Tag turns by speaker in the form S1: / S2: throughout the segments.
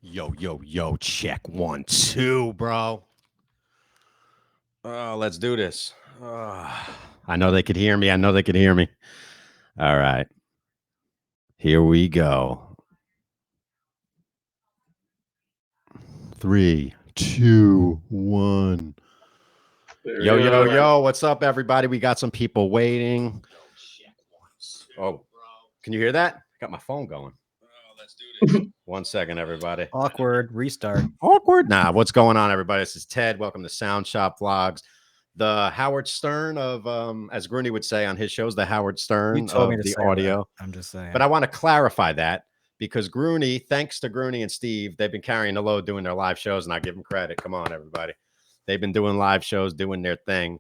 S1: Yo, check 1, 2, bro. Let's do this. I know they could hear me. All right. Here we go. 3, 2, 1. Yo. What's up, everybody? We got some people waiting. Oh, can you hear that? Got my phone going. Let's do this. 1 second, everybody.
S2: Awkward. Restart.
S1: Awkward. Nah, what's going on, everybody? This is Ted. Welcome to Sound Shop Vlogs. The Howard Stern of, as Grooney would say on his shows, the Howard Stern
S2: You told me
S1: of
S2: to
S1: the
S2: say
S1: audio.
S2: that. I'm just saying.
S1: But I want to clarify that because Grooney, thanks to Grooney and Steve, they've been carrying the load doing their live shows, and I give them credit. Come on, everybody. They've been doing live shows, doing their thing.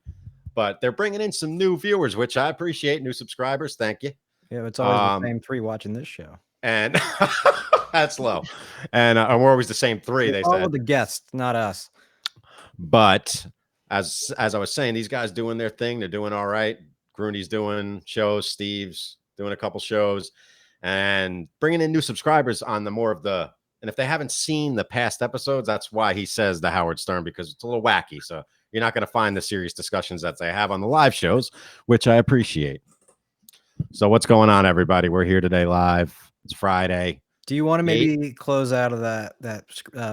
S1: But they're bringing in some new viewers, which I appreciate. New subscribers. Thank you.
S2: Yeah, it's always the same 3 watching this show.
S1: And that's low. And we're always the same 3, they
S2: all
S1: said.
S2: of the guests, not us.
S1: But as I was saying, these guys doing their thing. They're doing all right. Grooney's doing shows. Steve's doing a couple shows. And bringing in new subscribers on the more of the... And if they haven't seen the past episodes, that's why he says the Howard Stern, because it's a little wacky. So you're not going to find the serious discussions that they have on the live shows, which I appreciate. So what's going on, everybody? We're here today live. It's Friday.
S2: Do you want to maybe close out of that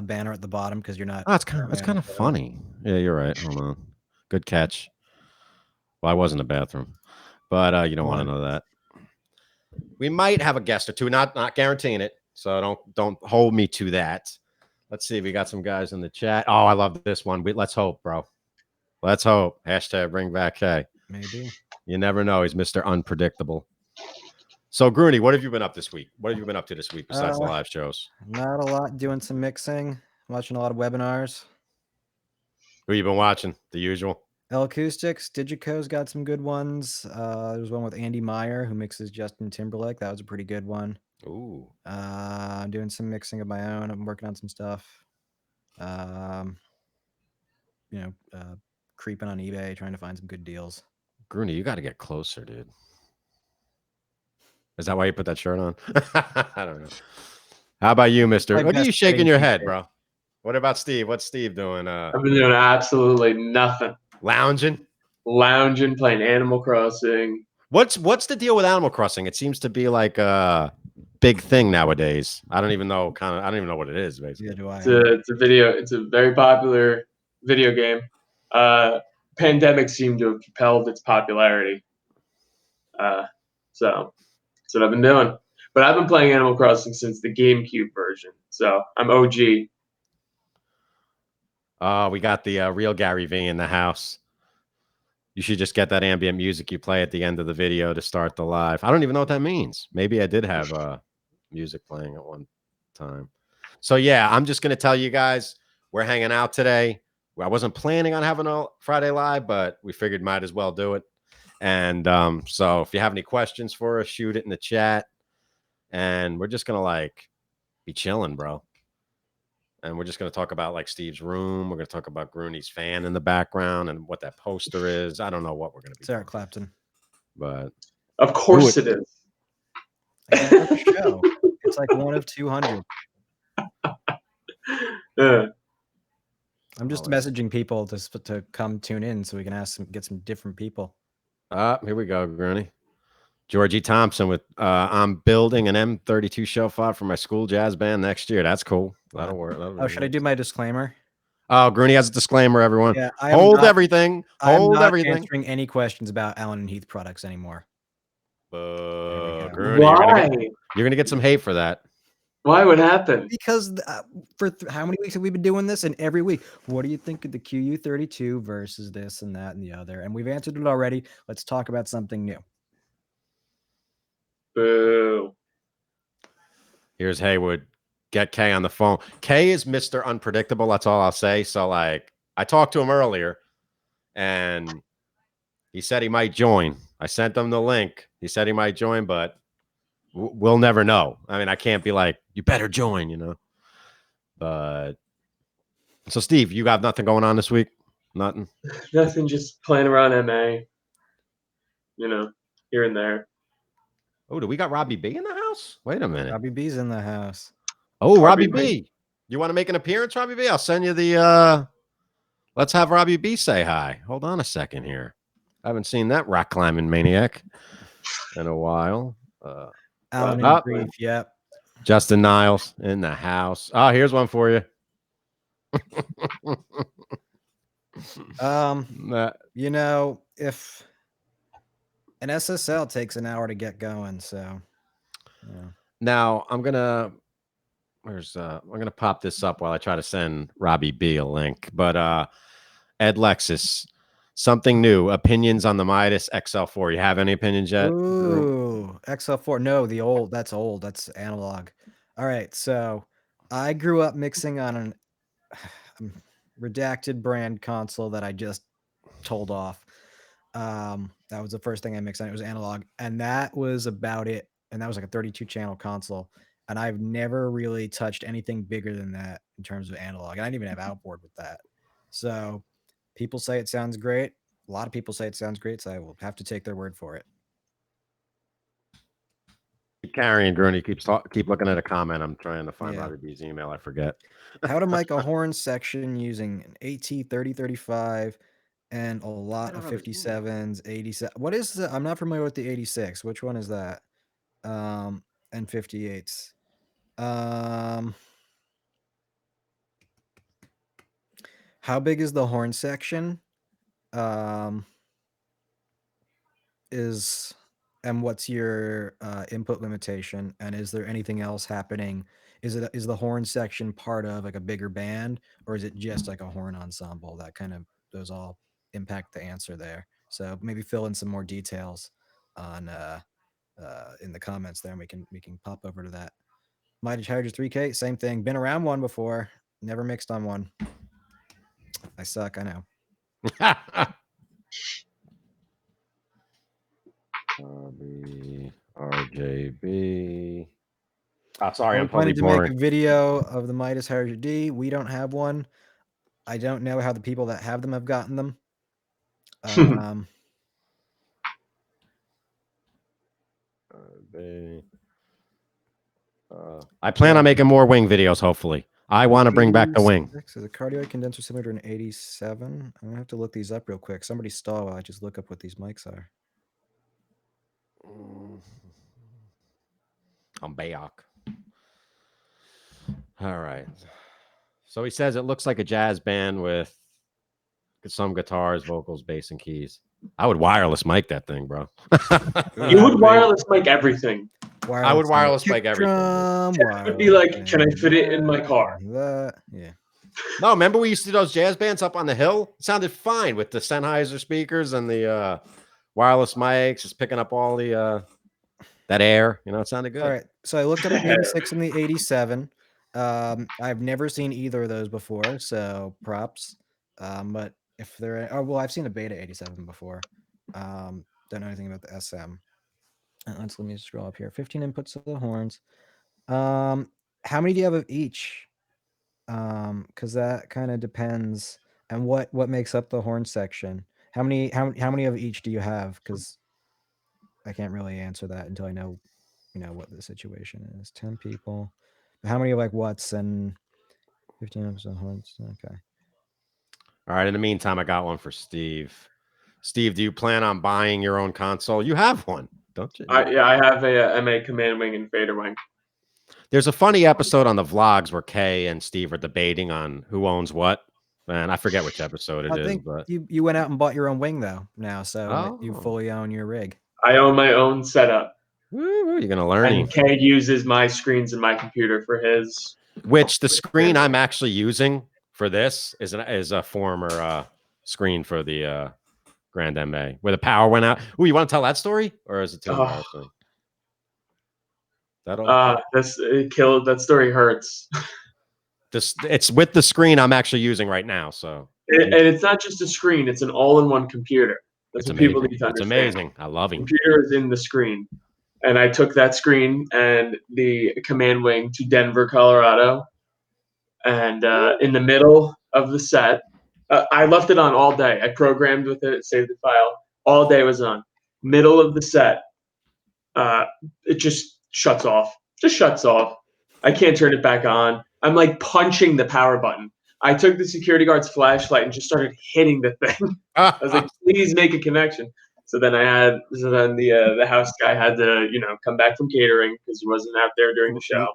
S2: banner at the bottom because you're not?
S1: Oh, it's kind of funny. Yeah, you're right. Hold on. Good catch. Well, I was in the bathroom, but you don't want to know that. We might have a guest or two. Not guaranteeing it. So don't hold me to that. Let's see. We got some guys in the chat. Oh, I love this one. Let's hope, bro. Let's hope. Hashtag bring back K.
S2: Maybe.
S1: You never know. He's Mr. Unpredictable. So, Grooney, what have you been up this week? What have you been up to this week besides the live shows?
S2: Not a lot. Doing some mixing. Watching a lot of webinars.
S1: Who you been watching? The usual.
S2: L Acoustics. Digico's got some good ones. There's one with Andy Meyer who mixes Justin Timberlake. That was a pretty good one.
S1: Ooh.
S2: I'm doing some mixing of my own. I'm working on some stuff. Creeping on eBay, trying to find some good deals.
S1: Grooney, you got to get closer, dude. Is that why you put that shirt on? I don't know. How about you, mister? What are you shaking your head, bro? What about Steve? What's Steve doing?
S3: I've been doing absolutely nothing.
S1: Lounging,
S3: playing Animal Crossing.
S1: What's the deal with Animal Crossing? It seems to be like a big thing nowadays. I don't even know. I don't even know what it is. Basically,
S3: It's a very popular video game. Pandemic seemed to have propelled its popularity. So that's what I've been doing. But I've been playing Animal Crossing since the GameCube version. So I'm OG.
S1: We got the real Gary V in the house. You should just get that ambient music you play at the end of the video to start the live. I don't even know what that means. Maybe I did have music playing at one time. So, yeah, I'm just going to tell you guys we're hanging out today. I wasn't planning on having a Friday live, but we figured might as well do it. And so if you have any questions for us, shoot it in the chat. And we're just going to, be chilling, bro. And we're just going to talk about, Steve's room. We're going to talk about Grooney's fan in the background and what that poster is. I don't know what we're going to be
S2: doing. Eric Clapton.
S1: But
S3: of course it is.
S2: Show. It's like 1 of 200. I'm just messaging people to come tune in so we can get some different people.
S1: Here we go, Grooney. Georgie Thompson with I'm building an M32 show file for my school jazz band next year. That's cool. That'll work.
S2: Should I do my disclaimer?
S1: Oh, Grooney has a discllaimer, everyone.
S2: Yeah,
S1: Hold everything.
S2: I'm not answering any questions about Allen and Heath products anymore.
S1: Grooney,
S3: why?
S1: You're gonna get some hate for that.
S3: Why would happen?
S2: Because for how many weeks have we been doing this? And every week, what do you think of the QU32 versus this and that and the other? And we've answered it already. Let's talk about something new.
S3: Boo.
S1: Here's Haywood. Get K on the phone. K is Mr. Unpredictable. That's all I'll say. So, I talked to him earlier, and he said he might join. I sent him the link. He said he might join, but we'll never know. I mean, I can't be like, you better join, But so, Steve, you got nothing going on this week? Nothing?
S3: Nothing, just playing around MA, here and there.
S1: Oh, do we got Robbie B in the house? Wait a minute.
S2: Robbie B's in the house.
S1: Oh, Robbie B. You want to make an appearance, Robbie B? I'll send you the. Let's have Robbie B say hi. Hold on a second here. I haven't seen that rock climbing maniac in a while.
S2: Alan
S1: Oh,
S2: and Grief. Yep.
S1: Justin Niles in the house. Oh, here's one for you.
S2: You know, if an SSL takes an hour to get going, so yeah.
S1: Now I'm gonna pop this up while I try to send Robbie B a link. But Ed Lexus, something new. Opinions on the Midas XL4. You have any opinions yet?
S2: Ooh, XL4. No, the old. That's old. That's analog. All right. So I grew up mixing on an redacted brand console that I just told off. That was the first thing I mixed on. It was analog, and that was about it. And that was like a 32 channel console. And I've never really touched anything bigger than that in terms of analog. And I didn't even have outboard with that. So people say it sounds great. A lot of people say it sounds great. So I will have to take their word for it.
S1: Keep carrying, Grooney. Keep looking at a comment. I'm trying to find
S2: Yeah.
S1: Robbie B's email. I forget.
S2: How to mic a horn section using an AT3035 and a lot of 57s, 87. What is the? I'm not familiar with the 86. Which one is that? And 58s. How big is the horn section? And what's your input limitation? And is there anything else happening? Is the horn section part of like a bigger band, or is it just like a horn ensemble? That kind of, those all impact the answer there. So maybe fill in some more details on in the comments there, and we can pop over to that. Mighty Charger 3K, same thing. Been around one before, never mixed on one. I suck, I know.
S1: RJB. Oh, sorry, I'm
S2: planning
S1: totally
S2: to
S1: boring.
S2: make a video of the Midas Harrier D. We don't have one. I don't know how the people that have them have gotten them.
S1: I plan on making more wing videos, hopefully. I want to bring back the wing.
S2: Is a cardioid condenser similar to an 87? I'm going to have to look these up real quick. Somebody stall while I just look up what these mics are.
S1: I'm Bayok. All right. So he says it looks like a jazz band with some guitars, vocals, bass, and keys. I would wireless mic that thing, bro.
S3: You would wireless mic everything.
S1: I would wireless mic everything.
S3: It would be like, can I fit it in my car?
S2: Yeah.
S1: No, remember we used to do those jazz bands up on the hill? It sounded fine with the Sennheiser speakers and the wireless mics, just picking up all the that air. You know, it sounded good.
S2: All right. So I looked up the 86 and the 87. I've never seen either of those before, so props. But if they're, oh well, I've seen a Beta 87 before. Don't know anything about the SM. Let me scroll up here. 15 inputs of the horns. How many do you have of each? Because that kind of depends. And what makes up the horn section? How many of each do you have? Because I can't really answer that until I know, you know, what the situation is. 10 people. How many like what's and 15 episode horns? Okay.
S1: All right. In the meantime, I got one for Steve. Steve, do you plan on buying your own console? You have one, don't you?
S3: Yeah, I have a MA Command Wing and Fader Wing.
S1: There's a funny episode on the vlogs where Kay and Steve are debating on who owns what. And I forget which episode it is, but
S2: you went out and bought your own wing though now, so you fully own your rig.
S3: I own my own setup.
S1: Woo, you're gonna learn.
S3: And Kay uses my screens and my computer for his.
S1: Which the screen I'm actually using for this is a former screen for the Grand MA where the power went out. Ooh, you want to tell that story, or is it too embarrassing?
S3: That story hurts.
S1: It's with the screen I'm actually using right now, so
S3: and it's not just a screen; it's an all-in-one computer. That's what people need to understand.
S1: It's amazing. I love it.
S3: Computer is in the screen, and I took that screen and the Command Wing to Denver, Colorado, and in the middle of the set, I left it on all day. I programmed with it, saved the file. All day was on. Middle of the set, it just shuts off. Just shuts off. I can't turn it back on. I'm like punching the power button. I took the security guard's flashlight and just started hitting the thing. I was like, please make a connection. So then the house guy had to, come back from catering because he wasn't out there during the show.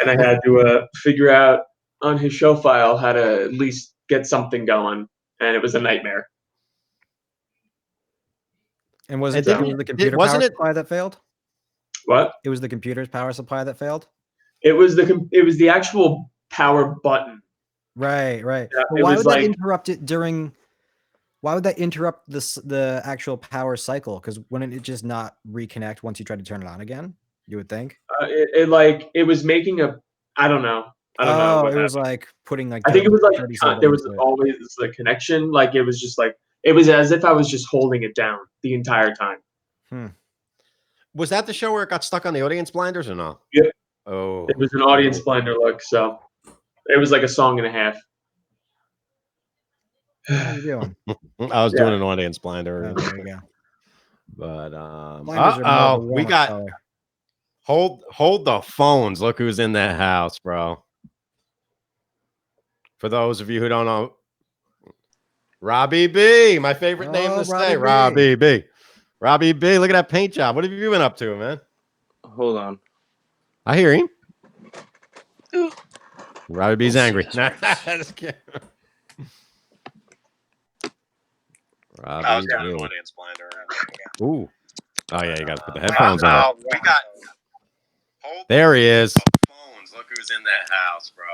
S3: And I had to figure out on his show file how to at least get something going. And it was a nightmare.
S2: And was it the computer power supply that failed?
S3: What?
S2: It was the computer's power supply that failed?
S3: It was the actual power button.
S2: Right.
S3: Yeah,
S2: Why would that interrupt it during? Why would that interrupt the actual power cycle? Because wouldn't it just not reconnect once you try to turn it on again? You would think.
S3: It was making a. I don't know.
S2: It was like putting like.
S3: I think it was like there was always the connection. Like it was just like it was as if I was just holding it down the entire time.
S1: Was that the show where it got stuck on the audience blinders or no?
S3: Yep.
S1: Oh.
S3: It was an audience blinder look, so it was like a song and a half.
S2: How you doing?
S1: I was doing an audience blinder.
S2: Oh, there you go.
S1: But we got color. Hold the phones. Look who's in that house, bro. For those of you who don't know, Robbie B, my favorite name to say, Robbie B. Robbie B, look at that paint job. What have you been up to, man?
S4: Hold on.
S1: I hear him. Robbie B's angry. Just kidding. Robbie
S4: I was down an audience blinder.
S1: Ooh. Oh, yeah, you got to put the headphones on. There he is.
S4: Phones. Look who's in that house, bro.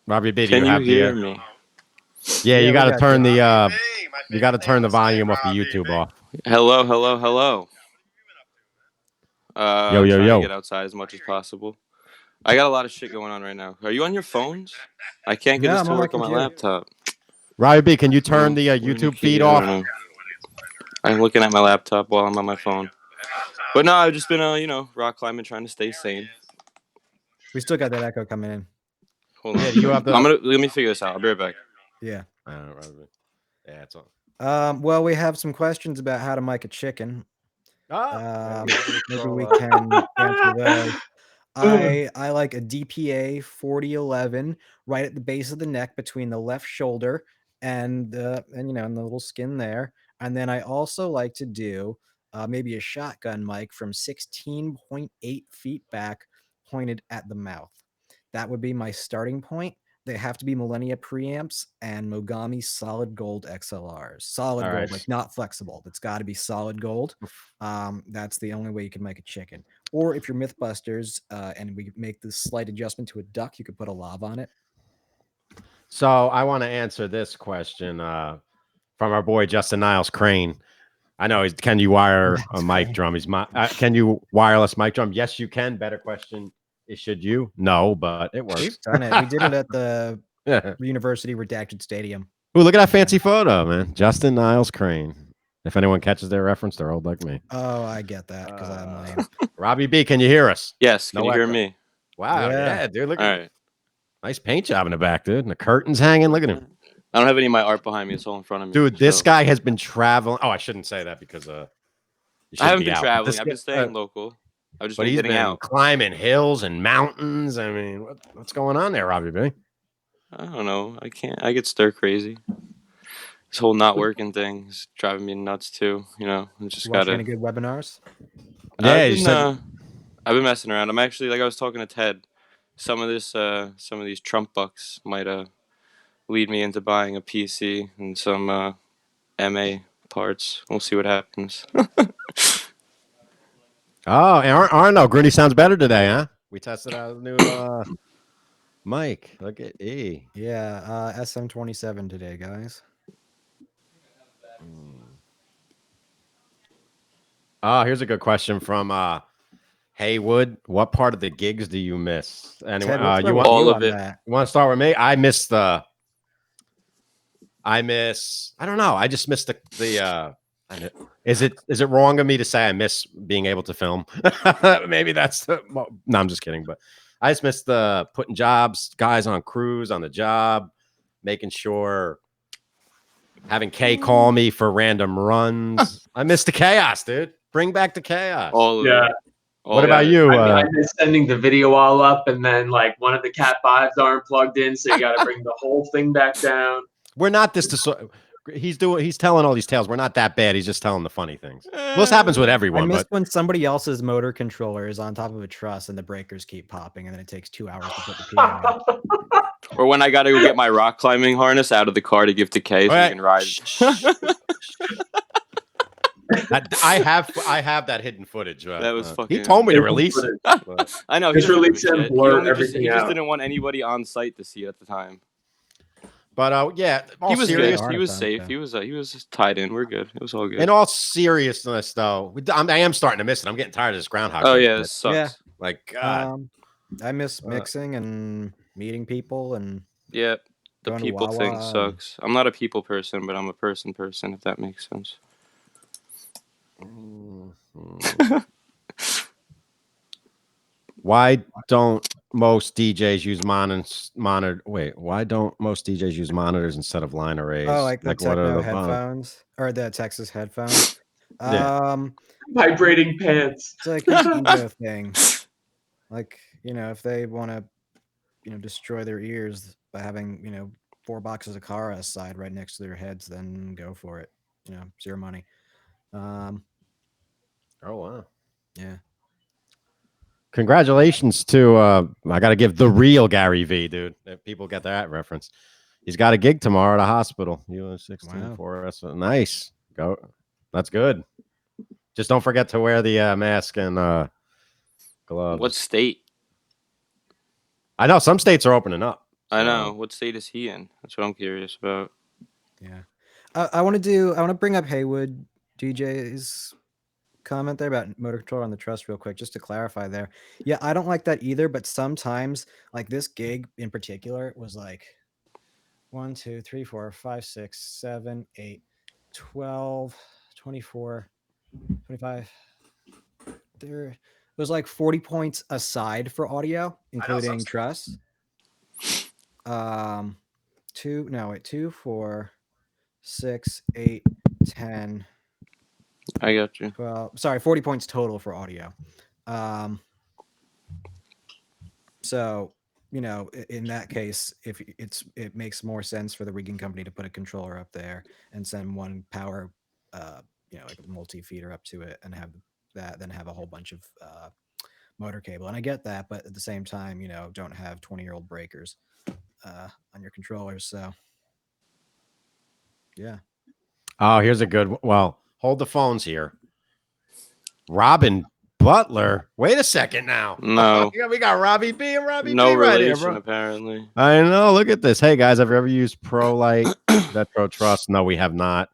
S1: Robbie B,
S4: Can you hear me?
S1: Yeah, you got to turn the you got to turn the volume off the YouTube off.
S4: Hello.
S1: Yo.
S4: Get outside as much as possible. I got a lot of shit going on right now. Are you on your phones? I can't get this to work on my laptop.
S1: Robbie B, can you turn the YouTube feed off?
S4: I'm looking at my laptop while I'm on my phone. But no, I've just been, rock climbing, trying to stay sane.
S2: We still got that echo coming in.
S4: Hold on.
S1: Yeah, you have the...
S4: let me figure this out. I'll be right back.
S2: Yeah.
S1: Yeah, it's on.
S2: Well, we have some questions about how to mic a chicken. Maybe we can answer those. I like a DPA 4011 right at the base of the neck between the left shoulder and the little skin there. And then I also like to do maybe a shotgun mic from 16.8 feet back, pointed at the mouth. That would be my starting point. They have to be Millennia preamps and Mogami solid gold XLRs. Solid gold, like not flexible. That's got to be solid gold. That's the only way you can make a chicken. Or if you're Mythbusters and we make this slight adjustment to a duck, you could put a lav on it.
S1: So I want to answer this question from our boy Justin Niles Crane. I know can you wire a mic drum? Can you wireless mic drum? Yes, you can. Better question. Should you? No, but it works.
S2: We've done it. We did it at the University Redacted Stadium.
S1: Ooh, look at that fancy photo, man. Justin Niles Crane. If anyone catches their reference, they're old like me.
S2: Oh, I get that because I'm lame.
S1: Robbie B, can you hear us?
S4: Yes. Can you hear me?
S1: Wow. Yeah, dude. Look
S4: at
S1: nice paint job in the back, dude. And the curtains hanging. Look at him.
S4: I don't have any of my art behind me. It's all in front of me.
S1: Dude, this guy has been traveling. Oh, I shouldn't say that because
S4: I haven't been traveling. I've been staying local. I've just been getting out.
S1: Climbing hills and mountains. I mean, what's going on there, Robbie B?
S4: I don't know. I get stir crazy. This whole not working thing is driving me nuts too. I just gotta.
S2: Any good webinars?
S1: Yeah,
S4: I've been messing around. I'm actually, like I was talking to Ted. Some of these Trump bucks might lead me into buying a PC and some MA parts. We'll see what happens.
S1: Oh, Arno, Gritty sounds better today, huh? We tested out a new mic. Look at E.
S2: Yeah, SM27 today, guys.
S1: Oh, here's a good question from Haywood. What part of the gigs do you miss? Anyway,
S4: you want all of it?
S1: You want to start with me? I don't know. I just missed the Is it wrong of me to say I miss being able to film? Maybe that's no, I'm just kidding. But I just miss the putting guys on crews on the job, making sure, having Kay call me for random runs. I miss the chaos, dude. Bring back the chaos.
S4: All of it.
S1: What about you?
S3: I miss sending the video all up, and then like one of the Cat 5s aren't plugged in, so you got to bring the whole thing back down.
S1: We're not this. He's telling all these tales. We're not that bad. He's just telling the funny things. Well, this happens with everyone.
S2: I miss
S1: but
S2: when somebody else's motor controller is on top of a truss and the breakers keep popping, and then it takes 2 hours to put the PA in.
S4: Or when I got to go get my rock climbing harness out of the car to give to Kay so he can ride.
S1: I have that hidden footage.
S4: That was fucking.
S1: He told me to release it.
S4: I know.
S3: Just release it and blur everything
S4: He just
S3: out.
S4: didn't want anybody on site to see it at the time.
S1: But yeah,
S4: He was
S1: serious.
S4: good. He was safe.
S2: Yeah.
S4: He was tied in. We're good. It was all good.
S1: In all seriousness, though, I am starting to miss it. I'm getting tired of this Groundhog.
S4: Oh
S1: Day
S4: yeah,
S1: shit.
S4: it sucks.
S2: Yeah.
S1: Like God.
S2: I miss mixing and meeting people and
S4: Yeah, the
S2: going to
S4: people thing
S2: Wawa
S4: sucks. I'm not a people person, but I'm a person, if that makes sense.
S1: Why don't most DJs use monitor? Wait, why don't most DJs use monitors instead of line arrays?
S2: Oh, like the
S1: what
S2: techno
S1: are the
S2: headphones or the Texas headphones.
S1: Yeah.
S3: Vibrating pants.
S2: It's like an ego thing. Like, if they want to, destroy their ears by having, 4 boxes of Cara aside right next to their heads, then go for it. It's your money.
S1: Oh wow.
S2: Yeah.
S1: Congratulations to I gotta give the real Gary V, dude. If people get that reference. He's got a gig tomorrow at a hospital. US 16
S2: Wow.
S1: for us. Nice. Go. That's good. Just don't forget to wear the mask and gloves.
S4: What state?
S1: I know some states are opening up.
S4: I know. What state is he in? That's what I'm curious about.
S2: Yeah. I want to bring up Haywood DJ's comment there about motor control on the truss real quick, just to clarify there. Yeah, I don't like that either, but sometimes, like this gig in particular was like 1, 2, 3, 4, 5, 6, 7, 8, 12, 24, 25. There was like 40 points aside for audio, including truss. 2, 4, 6, 8, 10.
S4: I got you.
S2: 40 points total for audio. So, in that case, if it makes more sense for the rigging company to put a controller up there and send one power, like a multi-feeder up to it and have that, then have a whole bunch of motor cable. And I get that, but at the same time, don't have 20-year-old breakers on your controllers. So, yeah.
S1: Oh, here's a good. Well, hold the phones here. Robin Butler. Wait a second now.
S4: No.
S1: We got Robbie B and Robbie
S4: No
S1: B right here,
S4: relation,
S1: bro.
S4: apparently.
S1: I know. Look at this. Hey guys, have you ever used ProLite Vetro Trust? No, we have not.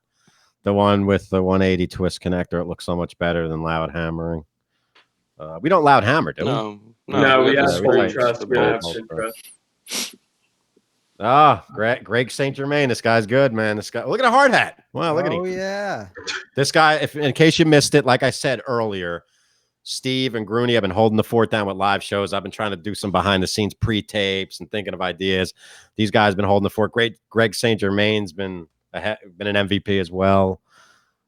S1: The one with the 180 twist connector. It looks so much better than loud hammering. We don't loud hammer, do we?
S3: No, we
S4: got
S3: have
S4: the
S3: full
S4: straight-
S3: trust.
S4: the
S3: We don't have
S4: bolts.
S3: shit trust.
S1: Ah, Greg St. Germain. This guy's good, man. This guy. Look at a hard hat. Wow, look at him.
S2: Oh yeah.
S1: This guy. In case you missed it, like I said earlier, Steve and Grooney have been holding the fort down with live shows. I've been trying to do some behind the scenes pre-tapes and thinking of ideas. These guys have been holding the fort. Great. Greg St. Germain's been an MVP as well.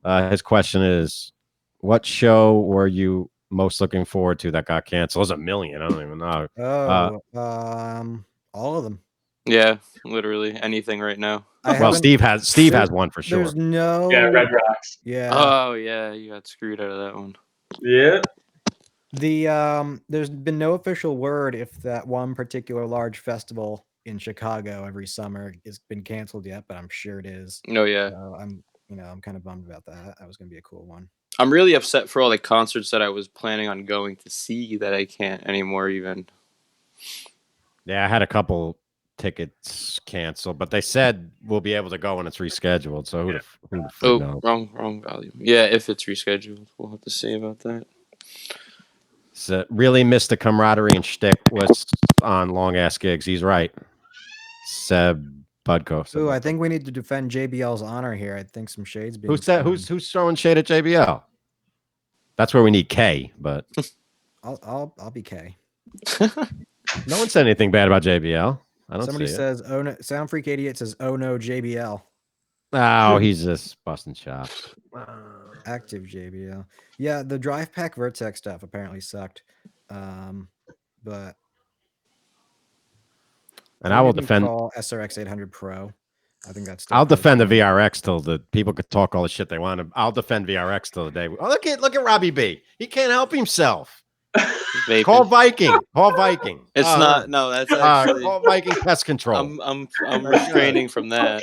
S1: His question is, what show were you most looking forward to that got canceled? It was a million. I don't even know.
S2: All of them.
S4: Yeah, literally anything right now.
S1: Well, Steve has one for sure.
S2: There's no.
S3: Yeah, Red Rocks.
S2: Yeah.
S4: Oh yeah, you got screwed out of that one.
S3: Yeah.
S2: There's been no official word if that one particular large festival in Chicago every summer has been canceled yet, but I'm sure it is.
S4: No, yeah.
S2: So I'm kind of bummed about that. That was gonna be a cool one.
S4: I'm really upset for all the concerts that I was planning on going to see that I can't anymore even.
S1: Yeah, I had a couple tickets canceled, but they said we'll be able to go when it's rescheduled. So who the fuck knows?
S4: Wrong volume. Yeah, if it's rescheduled, we'll have to see about that.
S1: So really missed the camaraderie and shtick was on long ass gigs. He's right. Seb Budko.
S2: Ooh, I think we need to defend JBL's honor here. I think some shades being.
S1: Who's throwing shade at JBL? That's where we need K, but
S2: I'll be K.
S1: No one said anything bad about JBL. I don't.
S2: Somebody
S1: see
S2: says,
S1: it.
S2: "Oh no!" Sound Freak 88 says, "Oh no, JBL."
S1: Oh, he's just busting chops.
S2: Active JBL. Yeah, the Drive Pack Vertex stuff apparently sucked. But
S1: And I will
S2: even
S1: defend.
S2: call SRX 800 Pro. I think that's still
S1: I'll
S2: pretty
S1: defend the
S2: good.
S1: VRX till the people could talk all the shit they want. I'll defend VRX till the day. Oh, look at Robbie B. He can't help himself.
S4: Vaping.
S1: Call Viking. Call Viking.
S4: It's not. No, that's actually.
S1: Call Viking Pest Control.
S4: I'm refraining from that.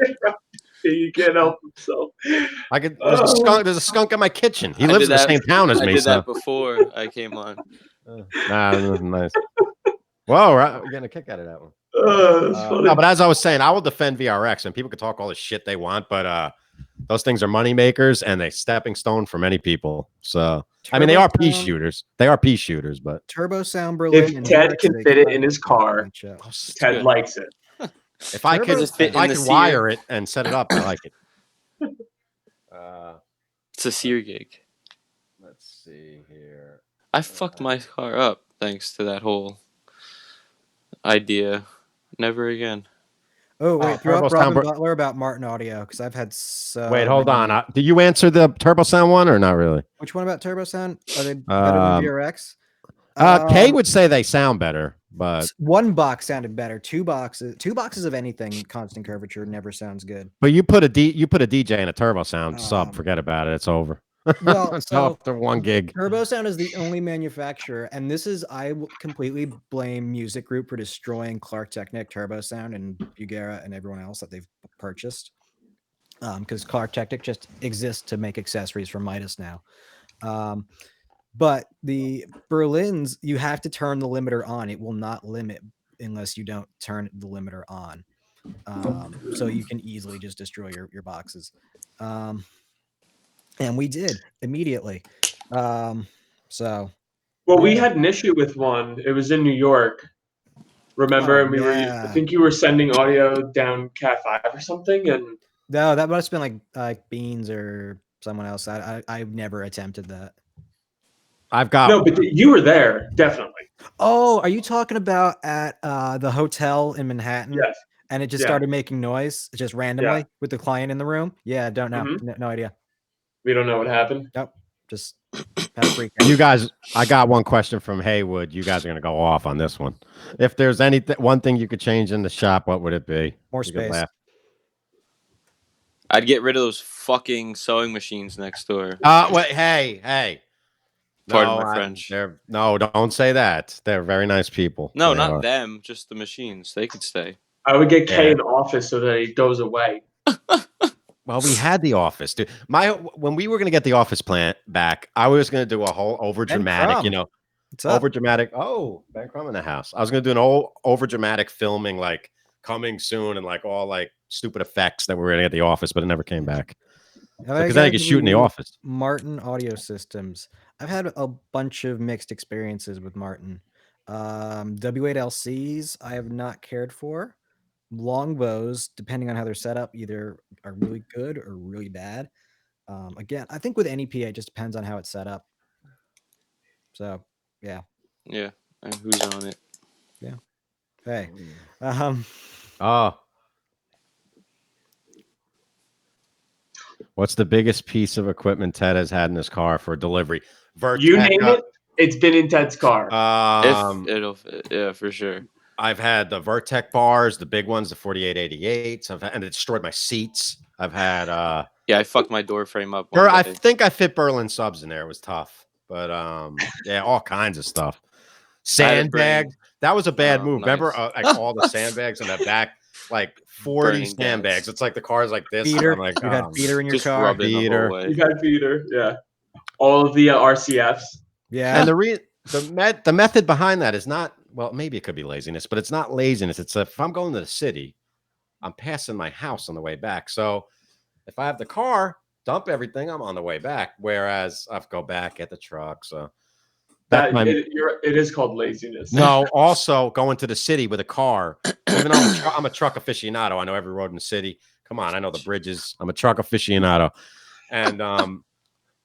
S3: He can't help himself.
S1: I could. There's a skunk in my kitchen. He lives in the same town as me.
S4: I did
S1: so.
S4: that before I came on.
S1: Nah, nice. Whoa, right. We're getting a kick out of that one.
S3: That's funny.
S1: No, but as I was saying, I will defend VRX, and people can talk all the shit they want, but those things are money makers and they stepping stone for many people. So I mean, they are pea shooters. They are pea shooters, but
S2: Turbo Sound Berlin.
S3: If Ted can fit it in his car,
S1: oh,
S3: Ted likes it.
S1: If I could wire it and set it up, I like it.
S4: It's a sear gig.
S1: Let's see here.
S4: I fucked my car up thanks to that whole idea. Never again.
S2: Oh wait, throw up
S1: Turbo Sound
S2: Robin Butler about Martin Audio because I've had so.
S1: Wait, hold on. Did you answer the Turbo Sound one or not really?
S2: Which one about Turbo Sound? Are they better than VRX?
S1: Kay would say they sound better, but
S2: one box sounded better. Two boxes of anything constant curvature never sounds good.
S1: But you put a DJ in a Turbo Sound sub, forget about it. It's over.
S2: Well, so
S1: after 1 gig.
S2: Turbo Sound is the only manufacturer, and this is I will completely blame Music Group for destroying Clark Technic, Turbo Sound, and Bugera and everyone else that they've purchased. Because Clark Technic just exists to make accessories for Midas now. But the Berlins, you have to turn the limiter on. It will not limit unless you don't turn the limiter on. So you can easily just destroy your boxes. And we did immediately. So.
S3: Well, we had an issue with one. It was in New York. Remember? And we were. I think you were sending audio down Cat 5 or something, and
S2: no, that must have been like Beans or someone else. I've never attempted that.
S1: I've got
S3: no, but you were there definitely.
S2: Oh, are you talking about at the hotel in Manhattan?
S3: Yes.
S2: And it just started making noise just randomly with the client in the room? Yeah, don't know. No idea.
S3: We don't know what happened.
S2: Nope. Just had a freak out.
S1: You guys, I got one question from Haywood. You guys are gonna go off on this one. If there's one thing you could change in the shop, what would it be?
S2: More space.
S4: I'd get rid of those fucking sewing machines next door.
S1: Wait, hey.
S4: Pardon my French.
S1: Don't say that. They're very nice people.
S4: No, not them. Just the machines. They could stay.
S3: I would get Kay in the office so that he goes away.
S1: Well, we had the office, dude. When we were gonna get the office plant back, I was gonna do a whole over dramatic, over dramatic. Oh, Ben Crumb in the house. I was gonna do an old over dramatic filming, like coming soon, and like all like stupid effects that we were gonna get the office, but it never came back. Because then I could shoot in the office.
S2: Martin Audio Systems. I've had a bunch of mixed experiences with Martin. W8LCs I have not cared for. Longbows, depending on how they're set up, either are really good or really bad. Again, I think with any PA, it just depends on how it's set up. So, yeah.
S4: Yeah, and who's on it?
S2: Yeah. Hey.
S1: What's the biggest piece of equipment Ted has had in his car for delivery?
S3: You name it, it's been in Ted's car.
S4: It'll fit. Yeah, for sure.
S1: I've had the Vertec bars, the big ones, the 4888s. And it destroyed my seats. I've had
S4: I fucked my door frame up.
S1: I think I fit Berlin subs in there. It was tough. But all kinds of stuff. Sandbags. That was a bad move.
S4: Nice.
S1: Remember like all the sandbags in the back? Like 40 sandbags. It's like the car's like this.
S2: Feeder.
S1: I'm like,
S2: you had feeder in your
S4: just
S2: car.
S4: rub it the whole way.
S3: You got feeder, yeah. All of the RCFs.
S2: Yeah.
S1: And the method behind that is not, well, maybe it could be laziness, but it's not laziness. It's if I'm going to the city, I'm passing my house on the way back. So if I have the car, dump everything, I'm on the way back. Whereas I have to go back at the truck. So
S3: it is called laziness.
S1: No, also going to the city with a car, even though I'm a truck aficionado. I know every road in the city. Come on, I know the bridges. I'm a truck aficionado. And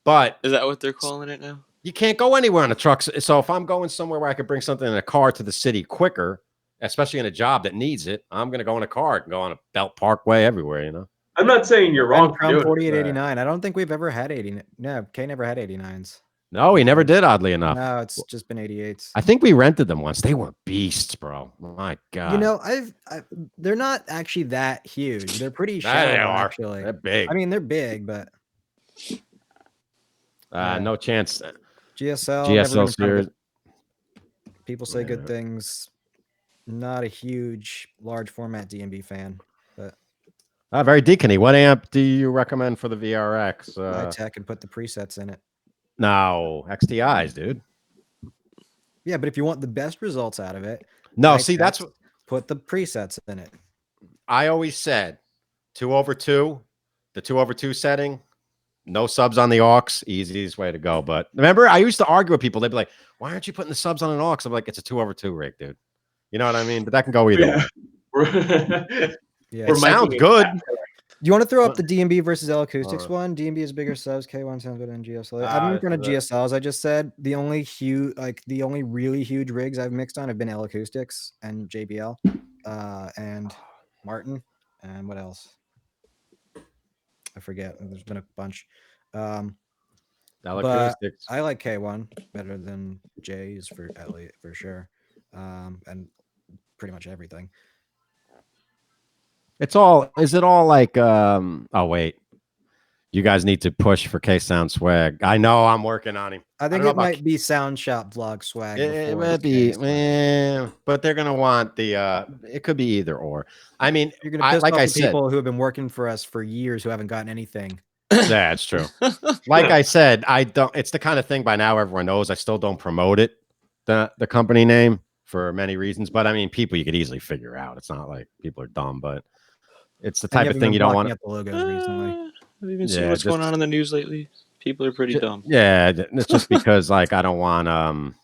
S1: but
S4: is that what they're calling it now?
S1: You can't go anywhere on a truck. So if I'm going somewhere where I could bring something in a car to the city quicker, especially in a job that needs it, I'm going to go in a car. I can go on a Belt Parkway everywhere,
S3: I'm not saying you're wrong for
S2: From
S3: doing it.
S2: 4889. I don't think we've ever had 80. No, K never had 89s.
S1: No, he never did, oddly enough.
S2: No, it's just been 88s.
S1: I think we rented them once. They were beasts, bro. My God.
S2: You know, they're not actually that huge. They're pretty shallow,
S1: They are.
S2: actually.
S1: They're big.
S2: I mean, they're big, but yeah.
S1: No chance.
S2: GSL never been a fan of
S1: series.
S2: it. People say good things. Not a huge, large format DMB fan, but
S1: Very deacony. What amp do you recommend for the VRX?
S2: my tech and put the presets in it.
S1: No, XTIs, dude.
S2: Yeah, but if you want the best results out of it,
S1: No, see, that's what
S2: put the presets in it.
S1: I always said. 2/2, the 2/2 setting, no subs on the aux, easiest way to go. But remember, I used to argue with people. They'd be like, "Why aren't you putting the subs on an aux?" I'm like, "It's a 2/2 rig, dude." You know what I mean? But that can go either way.
S2: Yeah,
S1: It sounds good.
S2: Do you want to throw up the DMB versus L Acoustics one? DMB is bigger subs. K1 sounds better than GSL. I've been in front of GSLs. I just said the only really huge rigs I've mixed on have been L Acoustics and JBL, and Martin, and what else? I forget. There's been a bunch. But I like K1 better than J's for Elliot for sure, and pretty much everything.
S1: Is it all like oh wait. You guys need to push for K-Sound swag. I know I'm working on him.
S2: I think it might be Sound Shop vlog swag.
S1: It might be, but they're gonna want the it could be either or. I mean,
S2: you're gonna piss
S1: like
S2: off
S1: I
S2: the
S1: said,
S2: people who have been working for us for years who haven't gotten anything.
S1: Yeah, it's true. Like I said, I don't it's the kind of thing by now everyone knows. I still don't promote it, the company name, for many reasons. But I mean, people you could easily figure out. It's not like people are dumb, but it's the type of thing you don't want
S2: to. The logos recently.
S4: Have you been seeing what's going on in the news lately? People are pretty dumb.
S1: Yeah, it's just because like I don't want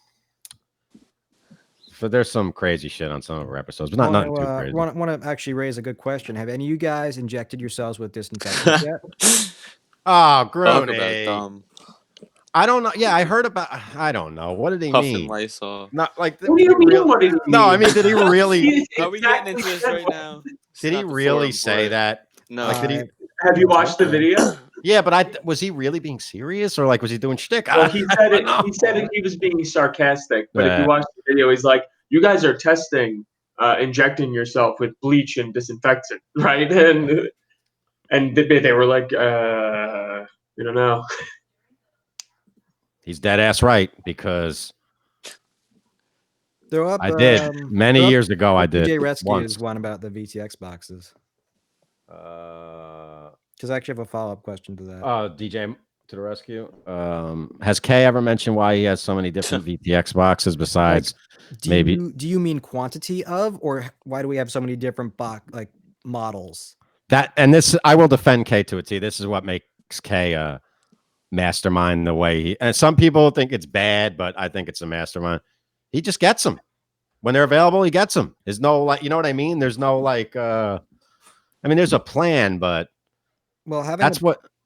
S1: there's some crazy shit on some of our episodes, but nothing too crazy.
S2: Want to actually raise a good question. Have any of you guys injected yourselves with disinfectant yet?
S1: Oh,
S4: Talk
S1: Grody.
S4: about dumb.
S1: I don't know. Yeah, I heard about. I don't know. What did he mean?
S4: Lysol.
S1: Not like.
S3: What do you mean? What did he mean?
S1: No, I mean, did he really?
S4: Are we getting into this right now?
S1: Did he really say that?
S4: No.
S1: Like, did he?
S3: Have you watched the video?
S1: Yeah, but was he really being serious, or like was he doing shtick?
S3: Well, he said it. He said it. He was being sarcastic. But if you watch the video, he's like, "You guys are testing, injecting yourself with bleach and disinfectant, right?" And they were like, "We don't know."
S1: He's dead ass right, because
S2: I
S1: did many years ago. I did.
S2: DJ Rescue's one about the VTX boxes. Because I actually have a follow-up question to that.
S1: DJ to the rescue. Has Kay ever mentioned why he has so many different VTX boxes besides maybe?
S2: Do you mean quantity of, or why do we have so many different models?
S1: I will defend Kay to a T. This is what makes Kay mastermind the way and some people think it's bad, but I think it's a mastermind. He just gets them when they're available. He gets them. There's no like, you know what I mean? There's no like, I mean, there's a plan, but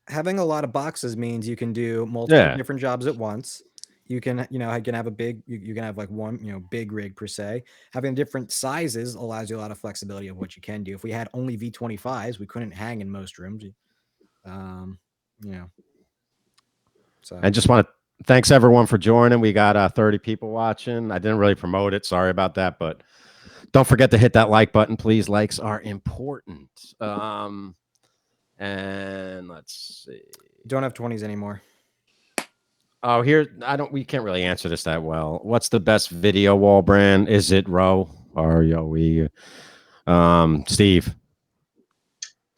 S2: having a lot of boxes means you can do multiple different jobs at once. You can, I can have you can have like one, big rig per se. Having different sizes allows you a lot of flexibility of what you can do. If we had only V25s, we couldn't hang in most rooms. So
S1: I just want to thanks everyone for joining. We got 30 people watching. I didn't really promote it. Sorry about that, but don't forget to hit that like button, please. Likes are important. And let's see.
S2: Don't have 20s anymore.
S1: Oh, we can't really answer this that well. What's the best video wall brand? Is it Row or Yoe? Steve.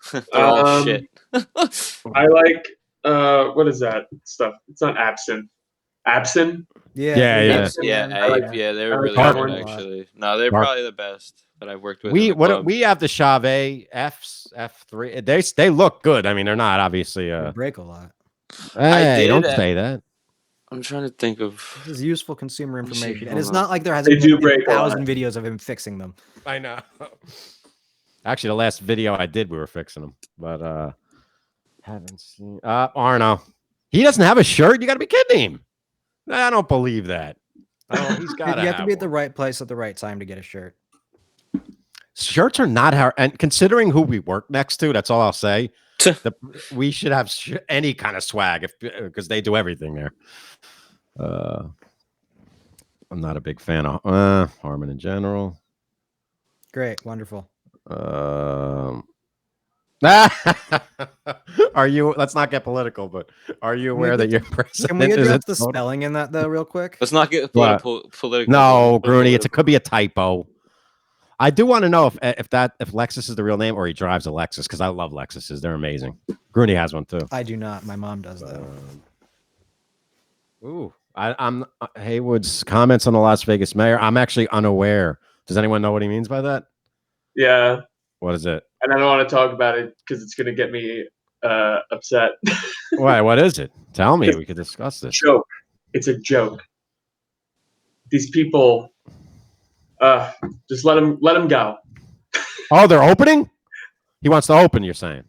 S4: Shit.
S3: I like what is that stuff? It's not Absinthe. Absinthe?
S1: Yeah.
S4: They were really good actually. No, they're probably the best that I've worked with. We
S1: have the Chave Fs, F3. They look good. I mean, they're not obviously
S2: they break a lot.
S1: Hey, don't say that.
S4: I'm trying to think of.
S2: This is useful consumer information, and it's not like there hasn't been 1,000 videos of him fixing them.
S1: I know. Actually, the last video I did, we were fixing them, but haven't seen. Arno, he doesn't have a shirt. You got to be kidding him. I don't believe that. He's got.
S2: You have to be at the right place at the right time to get a shirt.
S1: Shirts are not hard, and considering who we work next to, that's all I'll say. We should have any kind of swag because they do everything there. I'm not a big fan of Harmon in general.
S2: Great, wonderful.
S1: Are you? Let's not get political, but are you aware that your president
S2: Can we
S1: is
S2: address the spelling in that though, real quick?
S4: Let's not get political.
S1: No, Grooney, it could be a typo. I do want to know if Lexus is the real name or he drives a Lexus because I love Lexuses. They're amazing. Grooney has one too.
S2: I do not. My mom does though.
S1: I'm Haywood's comments on the Las Vegas mayor. I'm actually unaware. Does anyone know what he means by that?
S3: Yeah.
S1: What is it?
S3: And I don't want to talk about it because it's going to get me upset.
S1: Why? What is it? Tell me. We could discuss this.
S3: Joke. It's a joke. These people, just let them go.
S1: Oh, they're opening? He wants to open, you're saying?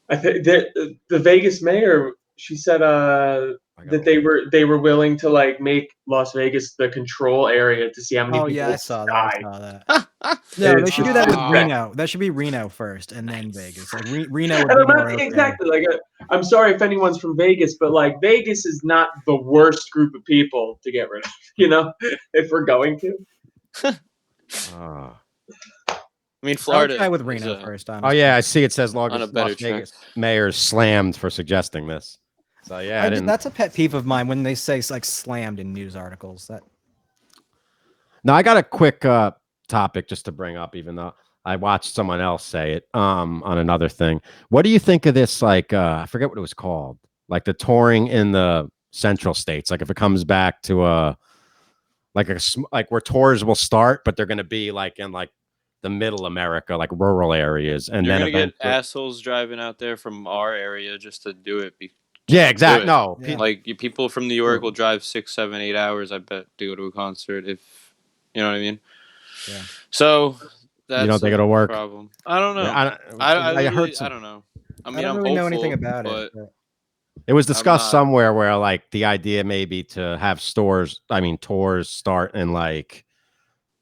S3: I think the Vegas mayor, she said that they were willing to like make Las Vegas the control area to see how many people
S2: I saw
S3: die.
S2: that. No, they should do that with Reno. That should be Reno first, and then Vegas. Like Reno would be more
S3: exactly. Like, I'm sorry if anyone's from Vegas, but like Vegas is not the worst group of people to get rid of. You know, if we're going to.
S4: I mean, Florida.
S2: I'll try with Reno first. Honestly.
S1: Oh yeah, I see. It says Las
S4: better
S1: Vegas mayor slammed for suggesting this. So yeah,
S2: that's a pet peeve of mine when they say like slammed in news articles.
S1: Now I got a quick topic just to bring up, even though I watched someone else say it on another thing. What do you think of this? Like I forget what it was called. Like the touring in the central states. Like if it comes back to like where tours will start, but they're going to be like in like the middle America, like rural areas, and
S4: you're
S1: then
S4: gonna get assholes driving out there from our area just to do it.
S1: Yeah, exactly. No,
S4: like people from New York will drive 6, 7, 8 hours. I bet to go to a concert if you know what I mean.
S2: Yeah.
S4: So that's
S1: you don't think it'll work?
S4: Problem. I don't know.
S1: I heard.
S4: I don't know. I mean,
S2: I don't really know anything about it. But...
S1: It was discussed somewhere where like the idea may be to have tours start in like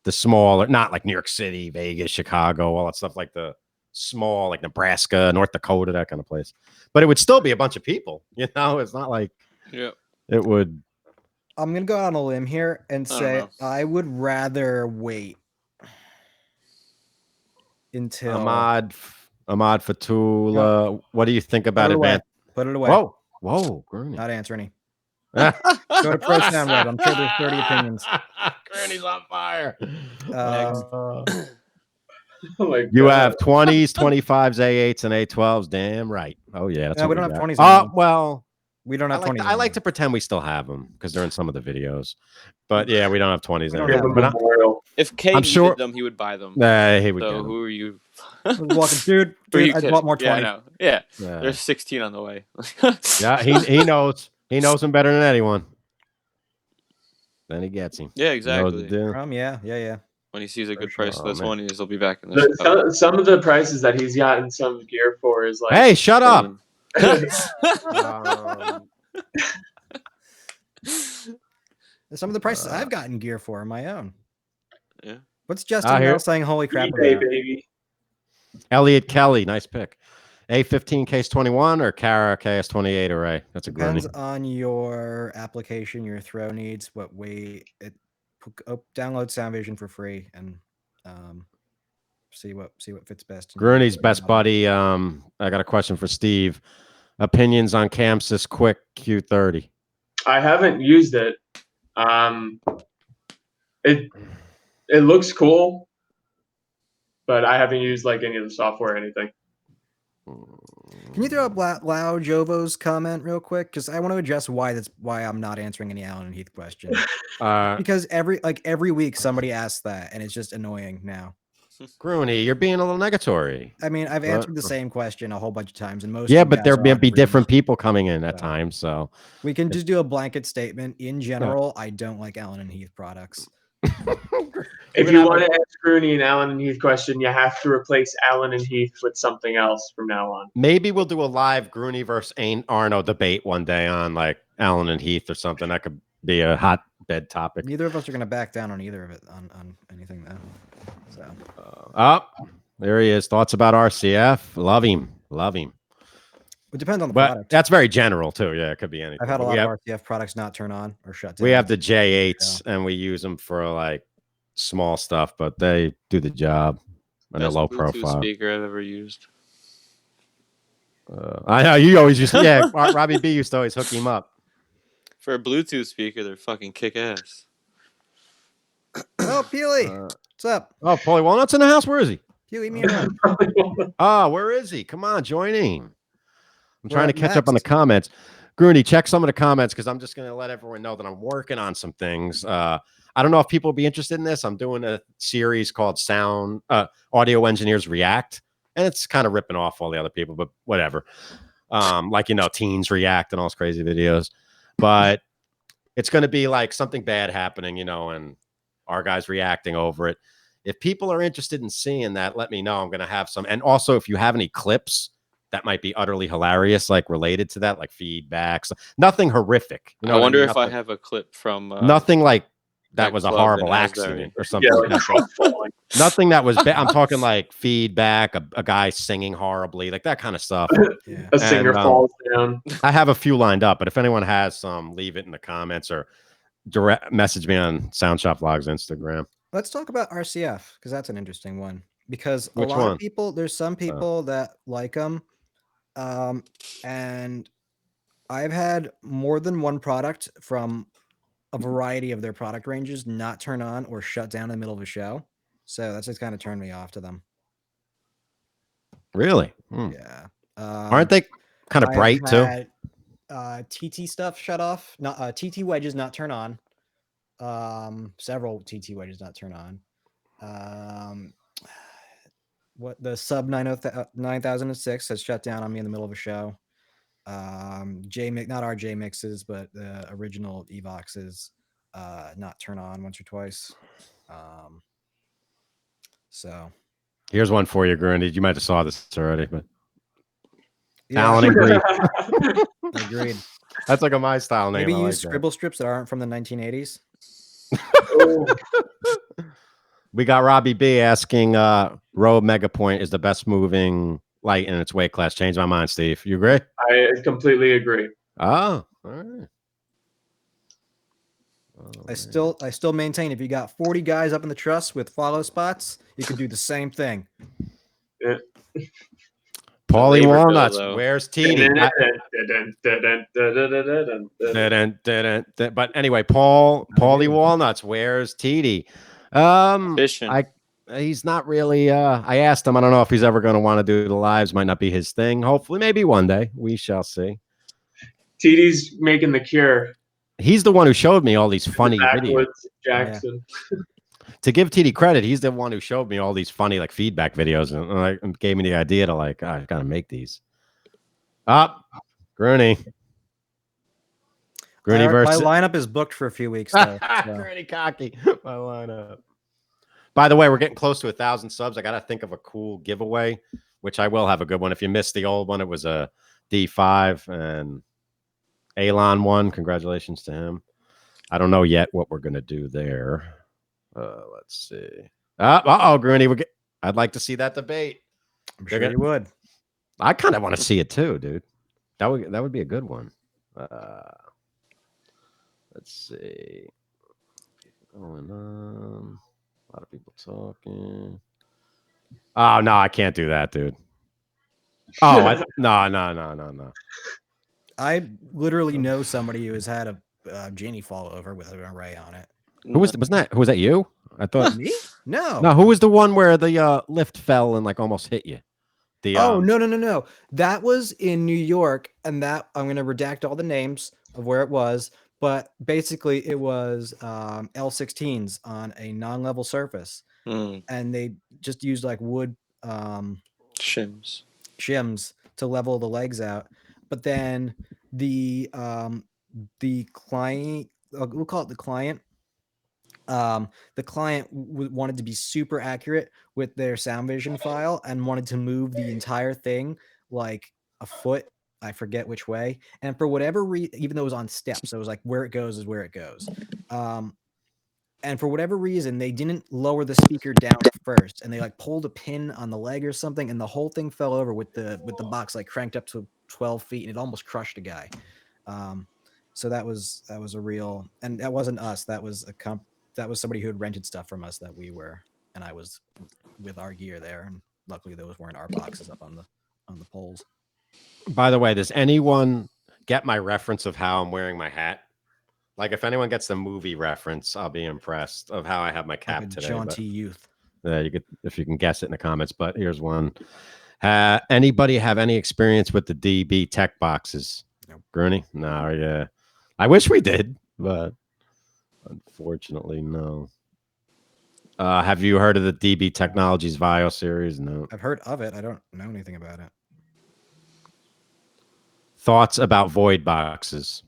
S1: the smaller, not like New York City, Vegas, Chicago, all that stuff, like the small, like Nebraska, North Dakota, that kind of place. But it would still be a bunch of people, you know? It's not like it would.
S2: I'm going to go out on a limb here and say I would rather wait until
S1: Ahmad Fatula. What do you think about advance?
S2: Put it away.
S1: Whoa, Grooney.
S2: Not answer any. Go to Pro Sound Web. I'm sure there's 30 opinions.
S1: Grooney's on fire.
S3: You
S1: have 20s, 25s, A8s, and A12s. Damn right. Oh yeah. That's
S2: we don't have 20s.
S1: Well,
S2: we don't have 20s.
S1: I like to pretend we still have them because they're in some of the videos. But yeah, we don't have 20s anymore.
S4: If K needed them, he would buy them.
S1: He would.
S4: So who are you?
S2: Dude, I want more 20.
S4: Yeah, I know. Yeah. There's 16 on the way.
S1: Yeah, he knows. He knows him better than anyone. Then he gets him.
S4: Yeah, exactly.
S2: Yeah.
S4: When he sees a good price for the 20s, he'll be back in the
S3: some of the prices that he's gotten some gear for is like.
S1: Hey, shut up!
S2: Some of the prices I've gotten gear for on my own.
S4: Yeah.
S2: What's Justin Bell saying? Holy crap!
S3: eBay, baby.
S1: Elliot Kelly, nice pick. A15 case 21 or Cara KS28 array. That's a
S2: depends
S1: Grooney.
S2: On your application, your throw needs, what weight it. Download Sound Vision for free and see what fits best.
S1: Grooney's best buddy. I got a question for Steve. Opinions on Camsys Quick Q30.
S3: I haven't used it. It looks cool, but I haven't used like any of the software or anything.
S2: Can you throw up Lau Jovo's comment real quick? Because I want to address why I'm not answering any Allen and Heath question. Because every week somebody asks that, and it's just annoying now.
S1: Grooney, you're being a little negatory.
S2: I mean, I've answered the same question a whole bunch of times, and most
S1: but there may be different people coming in at times, so
S2: we can just do a blanket statement. In general, I don't like Allen and Heath products.
S3: If you want to ask Grooney an Allen and Heath question, you have to replace Allen and Heath with something else from now on.
S1: Maybe we'll do a live Grooney versus Arno debate one day on like Allen and Heath or something. That could be a hot dead topic.
S2: Neither of us are gonna back down on either of it on anything though. So
S1: There he is. Thoughts about RCF? Love him. Love him.
S2: it depends on the
S1: But
S2: product.
S1: that's very general too. Yeah, it could be anything.
S2: I've had a
S1: But
S2: lot of RCF products not turn on or shut down.
S1: we have the J8s and we use them for like small stuff, but they do the job and they're
S4: Best
S1: low
S4: Bluetooth
S1: profile.
S4: speaker I've ever used.
S1: I know you always used to, yeah. Robbie B used to always hook him up.
S4: For a Bluetooth speaker, they're fucking kick ass.
S2: Oh, Peely, what's up?
S1: Oh, Paulie Walnut's in the house. Where is he?
S2: Peely, me around.
S1: Where is he? Come on, join in. I'm
S2: We're
S1: trying to
S2: up
S1: catch up on the
S2: next.
S1: comments. Grooney, check some of the comments because I'm just going to let everyone know that I'm working on some things. I don't know if people will be interested in this. I'm doing a series called Audio Engineers React, and it's kind of ripping off all the other people, but whatever. Like, teens react and all those crazy videos. But it's going to be like something bad happening, and our guys reacting over it. If people are interested in seeing that, let me know. I'm going to have some. And also, if you have any clips that might be utterly hilarious, like related to that, like feedbacks, nothing horrific.
S4: I wonder if I have a clip from
S1: nothing like that
S4: that
S1: was a
S4: club in
S1: horrible
S4: Asbury.
S1: accident or something.
S3: Yeah, like falling.
S1: Nothing that was bad. I'm talking like feedback, a guy singing horribly, like that kind of stuff.
S2: Yeah.
S3: A singer falls down.
S1: I have a few lined up, but if anyone has some, leave it in the comments or direct message me on Sound Shop Vlogs Instagram.
S2: Let's talk about RCF because that's an interesting one. Because
S1: Which
S2: a lot
S1: one?
S2: of people, there's some people that like them, and I've had more than one product from a variety of their product ranges not turn on or shut down in the middle of a show. So that's just kind of turned me off to them.
S1: Really?
S2: Yeah.
S1: Aren't they kind of bright too?
S2: TT stuff shut off. Not TT wedges not turn on. Several TT wedges not turn on. What the sub 9006 has shut down on me in the middle of a show. Not our J mixes, but the original Evoxes not turn on once or twice. So
S1: here's one for you, Grundy. You might have saw this already, but
S2: yeah.
S1: Alan and Grief.
S2: Agreed.
S1: That's like a my style name.
S2: Maybe
S1: I
S2: use
S1: like
S2: scribble strips that aren't from the 1980s.
S3: Oh.
S1: We got Robbie B asking Rogue Megapoint is the best moving light in its weight class. Change my mind, Steve. You agree?
S3: I completely agree.
S1: Oh, all right.
S2: I still maintain if you got 40 guys up in the truss with follow spots, you can do the same thing.
S3: Yeah.
S1: Paulie
S4: labor bill,
S1: Walnuts,
S4: though.
S1: where's TD? But anyway, Paulie Walnuts, where's TD?
S4: Fishing.
S1: He's not really. I asked him. I don't know if he's ever going to want to do the lives. Might not be his thing. Hopefully, maybe one day. We shall see.
S3: TD's making the cure.
S1: He's the one who showed me all these funny videos.
S3: Jackson.
S1: To give TD credit, he's the one who showed me all these funny like feedback videos and gave me the idea to like, I gotta make these. Grooney versus
S2: my lineup is booked for a few weeks. Though, so.
S1: Grooney cocky. My lineup. By the way, we're getting close to 1,000 subs. I gotta think of a cool giveaway, which I will have a good one. If you missed the old one, it was a D5 and Elon won. Congratulations to him. I don't know yet what we're gonna do there. Let's see. Grooney, I'd like to see that debate.
S2: I'm sure you would.
S1: I kind of want to see it too, dude. That would be a good one. Let's see. Going on. A lot of people talking. Oh no, I can't do that, dude. Oh no.
S2: I literally know somebody who has had a genie fall over with an array on it.
S1: Who was that you? I thought
S2: Me? No.
S1: No, who was the one where the lift fell and like almost hit you?
S2: No. That was in New York, and that I'm gonna redact all the names of where it was, but basically it was L16s on a non-level surface, and they just used like wood shims to level the legs out. But then the client, we'll call it the client. The client wanted to be super accurate with their sound vision file and wanted to move the entire thing like a foot. I forget which way. And for whatever reason, even though it was on steps, so it was like where it goes is where it goes. And for whatever reason, they didn't lower the speaker down first, and they like pulled a pin on the leg or something, and the whole thing fell over with the box like cranked up to 12 feet, and it almost crushed a guy. So that was a real, and that wasn't us. That was that was somebody who had rented stuff from us that we were, and I was with our gear there, and luckily those weren't our boxes up on the poles.
S1: By the way, does anyone get my reference of how I'm wearing my hat? Like, if anyone gets the movie reference, I'll be impressed of how I have my cap
S2: Like a
S1: today.
S2: jaunty youth.
S1: You could, if you can guess it in the comments. But here's one. Anybody have any experience with the DB tech boxes?
S2: Nope.
S1: Grooney? No, yeah. I wish we did, but unfortunately, no. Have you heard of the DB Technologies Vio series? No.
S2: I've heard of it. I don't know anything about it.
S1: Thoughts about void boxes?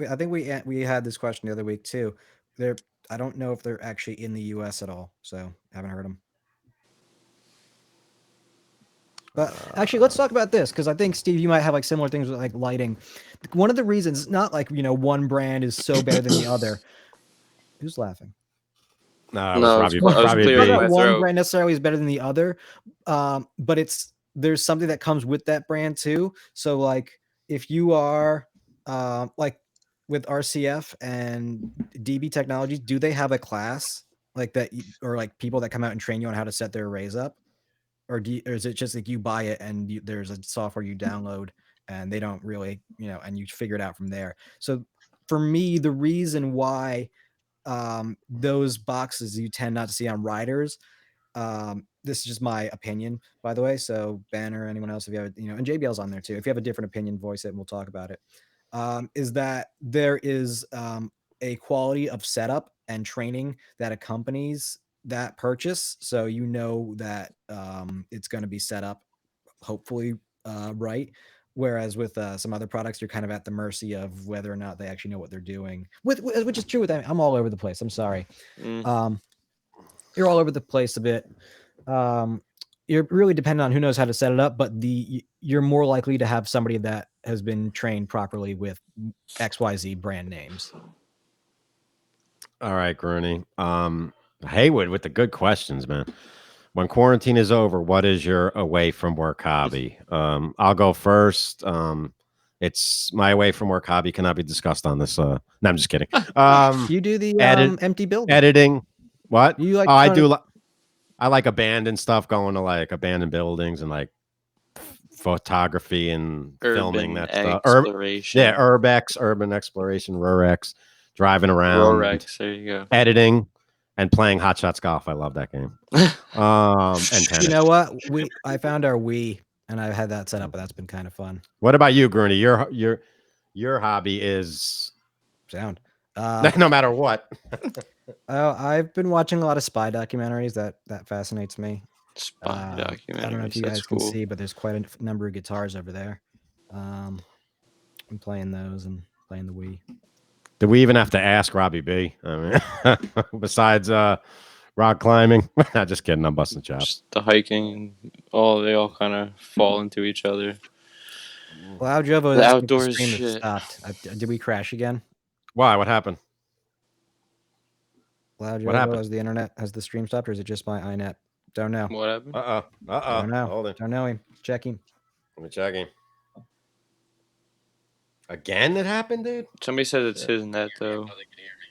S2: I think we had this question the other week too. I don't know if they're actually in the U.S. at all, so haven't heard them. But actually, let's talk about this, because I think, Steve, you might have like similar things with like lighting. One of the reasons, not like, one brand is so better than the other. Who's laughing?
S1: No, it was Robbie.
S4: I was
S1: Robbie
S4: clearing
S1: B.
S2: Not
S4: my
S2: that one
S4: throat.
S2: brand necessarily is better than the other, but there's something that comes with that brand too. So like if you are like with RCF and DB Technologies, do they have a class like that, or like people that come out and train you on how to set their arrays up, or or is it just like you buy it and there's a software you download and they don't really, and you figure it out from there? So for me, the reason why those boxes you tend not to see on riders, this is just my opinion, by the way, so Ben or anyone else, if you have, and JBL's on there too, if you have a different opinion, voice it and we'll talk about it, is that there is a quality of setup and training that accompanies that purchase, so that it's going to be set up hopefully right. Whereas with some other products, you're kind of at the mercy of whether or not they actually know what they're doing. Which is true with that. I'm all over the place. I'm sorry. You're all over the place a bit. You're really dependent on who knows how to set it up, but you're more likely to have somebody that has been trained properly with XYZ brand names.
S1: All right, Grooney. Haywood with the good questions, man. When quarantine is over, what is your away from work hobby? I'll go first. It's my away from work hobby cannot be discussed on this. No, I'm just kidding.
S2: You do the empty building.
S1: Editing. What?
S2: You like?
S1: I do. I like abandoned stuff, going to like abandoned buildings and like photography and filming that stuff.
S4: Exploration.
S1: Urban exploration, Rurex, driving around.
S4: Rurex, there you go.
S1: Editing. And playing Hot Shots Golf. I love that game. And tennis.
S2: You know what? I found our Wii and I had that set up, but that's been kind of fun.
S1: What about you, Grooney? Your hobby is
S2: sound.
S1: No matter what.
S2: I've been watching a lot of spy documentaries. That fascinates me.
S4: Spy documentaries.
S2: I don't know if you guys can see, but there's quite a number of guitars over there. I'm playing those and playing the Wii.
S1: Do we even have to ask Robbie B? I mean, besides rock climbing? I'm just kidding. I'm busting chops.
S4: Just the hiking, they all kind of fall into each other.
S2: Well, Jovo,
S4: the outdoors shit.
S2: Stopped. Did we crash again?
S1: Why? What happened?
S2: Loud Jovo, has the internet, has the stream stopped, or is it just my iNet? Don't know.
S4: What happened?
S2: Don't know.
S1: Hold it.
S2: Don't know him. Check him.
S1: Let me check him. Again, it happened, dude?
S4: Somebody said it's his net, though.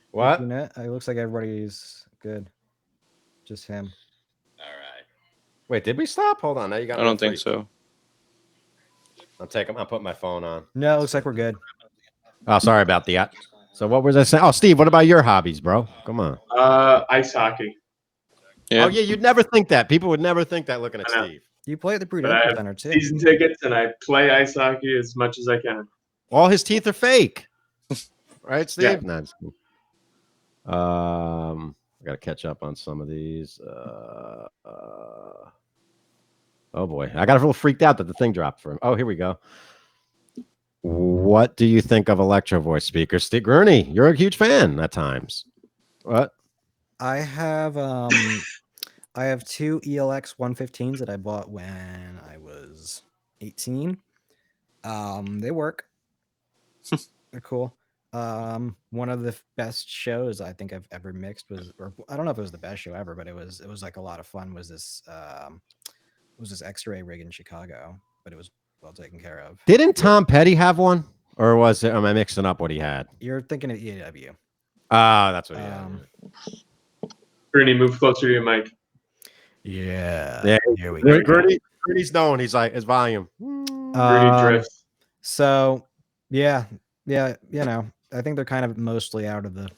S1: What?
S2: Net? It looks like everybody's good. Just him.
S1: All right. Wait, did we stop? Hold on. Now you got.
S4: I don't think so.
S1: I'm putting my phone on.
S2: No, it looks like we're good.
S1: Oh, sorry about that. So what was I saying? Oh, Steve, what about your hobbies, bro? Come on.
S3: Ice hockey.
S1: Yeah. Oh, yeah, you'd never think that. People would never think that looking at Steve.
S2: You play at the Prudential Center, too.
S3: Season tickets, and I play ice hockey as much as I can.
S1: All his teeth are fake. Right, Steve?
S3: Yeah.
S1: No, just kidding. I got to catch up on some of these. Oh, boy. I got a little freaked out that the thing dropped for him. Oh, here we go. What do you think of Electro Voice speakers? Steve Grooney, you're a huge fan at times. What?
S2: I have two ELX 115s that I bought when I was 18. They work. They're cool. One of the best shows I think I've ever mixed was, or I don't know if it was the best show ever, but it was like a lot of fun. Was this X-ray rig in Chicago, but it was well taken care of.
S1: Didn't Tom Petty have one, or was it? Am I mixing up what he had?
S2: You're thinking of EAW.
S1: Ah, that's what he had.
S3: Bernie, move closer to your mic.
S2: Yeah. Here we go.
S1: Gertie's known. He's like his volume.
S3: Bernie drifts.
S2: So yeah, you know, I think they're kind of mostly out of the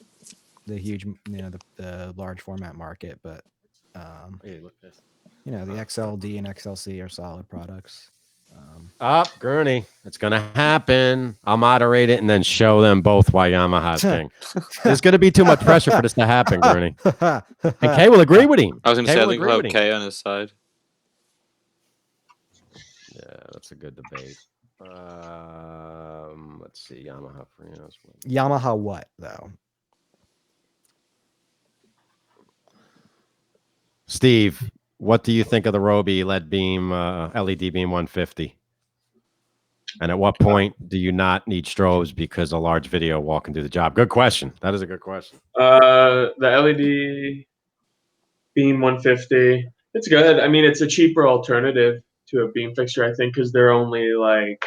S2: huge, you know, the large format market, but you know, the XLD and XLC are solid products.
S1: Gurney, it's gonna happen. I'll moderate it and then show them both why Yamaha's king. There's gonna be too much pressure for this to happen, Gurney. And Kay will agree with him.
S4: I was gonna say I think we'll have Kay on his side.
S1: Yeah, that's a good debate. Let's see, Yamaha Frinos.
S2: Yamaha what though?
S1: Steve, what do you think of the Roby LED beam, LED beam 150? And at what point do you not need strobes because a large video wall can do the job? Good question. That is a good question.
S3: The LED beam 150, it's good. I mean, it's a cheaper alternative to a beam fixture, I think, because they're only like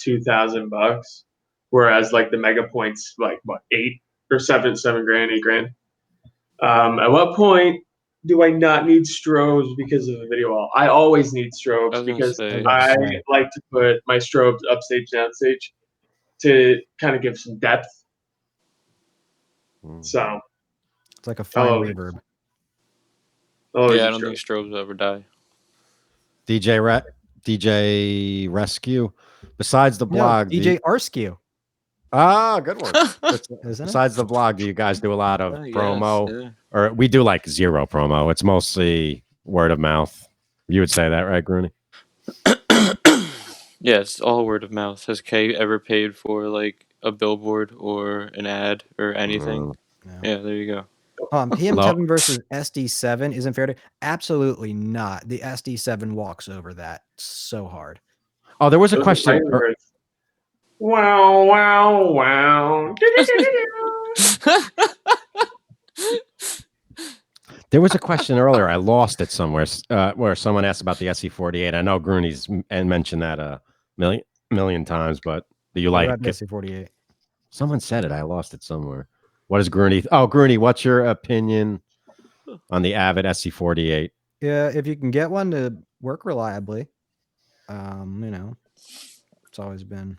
S3: $2,000, whereas like the Mega Point's like what, 8 or 7 grand, 8 grand. At what point do I not need strobes because of the video wall? I always need strobes because I like to put my strobes upstage, downstage to kind of give some depth. So
S2: it's like a fine reverb.
S4: Yeah, I don't think strobes will ever die.
S1: DJ Rescue. Besides the blog,
S2: DJ Rescue.
S1: Ah, good one. Besides the blog, do you guys do a lot of promo?
S4: Yeah.
S1: Or we do like zero promo. It's mostly word of mouth. You would say that, right, Grooney?
S4: Yeah, it's all word of mouth. Has Kay ever paid for like a billboard or an ad or anything? Yeah, there you go.
S2: PM7 versus SD7 isn't fair to absolutely not. The SD7 walks over that so hard.
S1: Oh, there was a question.
S3: Wow, wow, wow.
S1: There was a question earlier. I lost it somewhere where someone asked about the SE48. I know Grooney's mentioned that a million times, but do you like
S2: the SE48?
S1: Someone said it. I lost it somewhere. What is Grooney? Oh, Grooney, what's your opinion on the Avid SE48?
S2: Yeah, if you can get one to work reliably, you know, it's always been,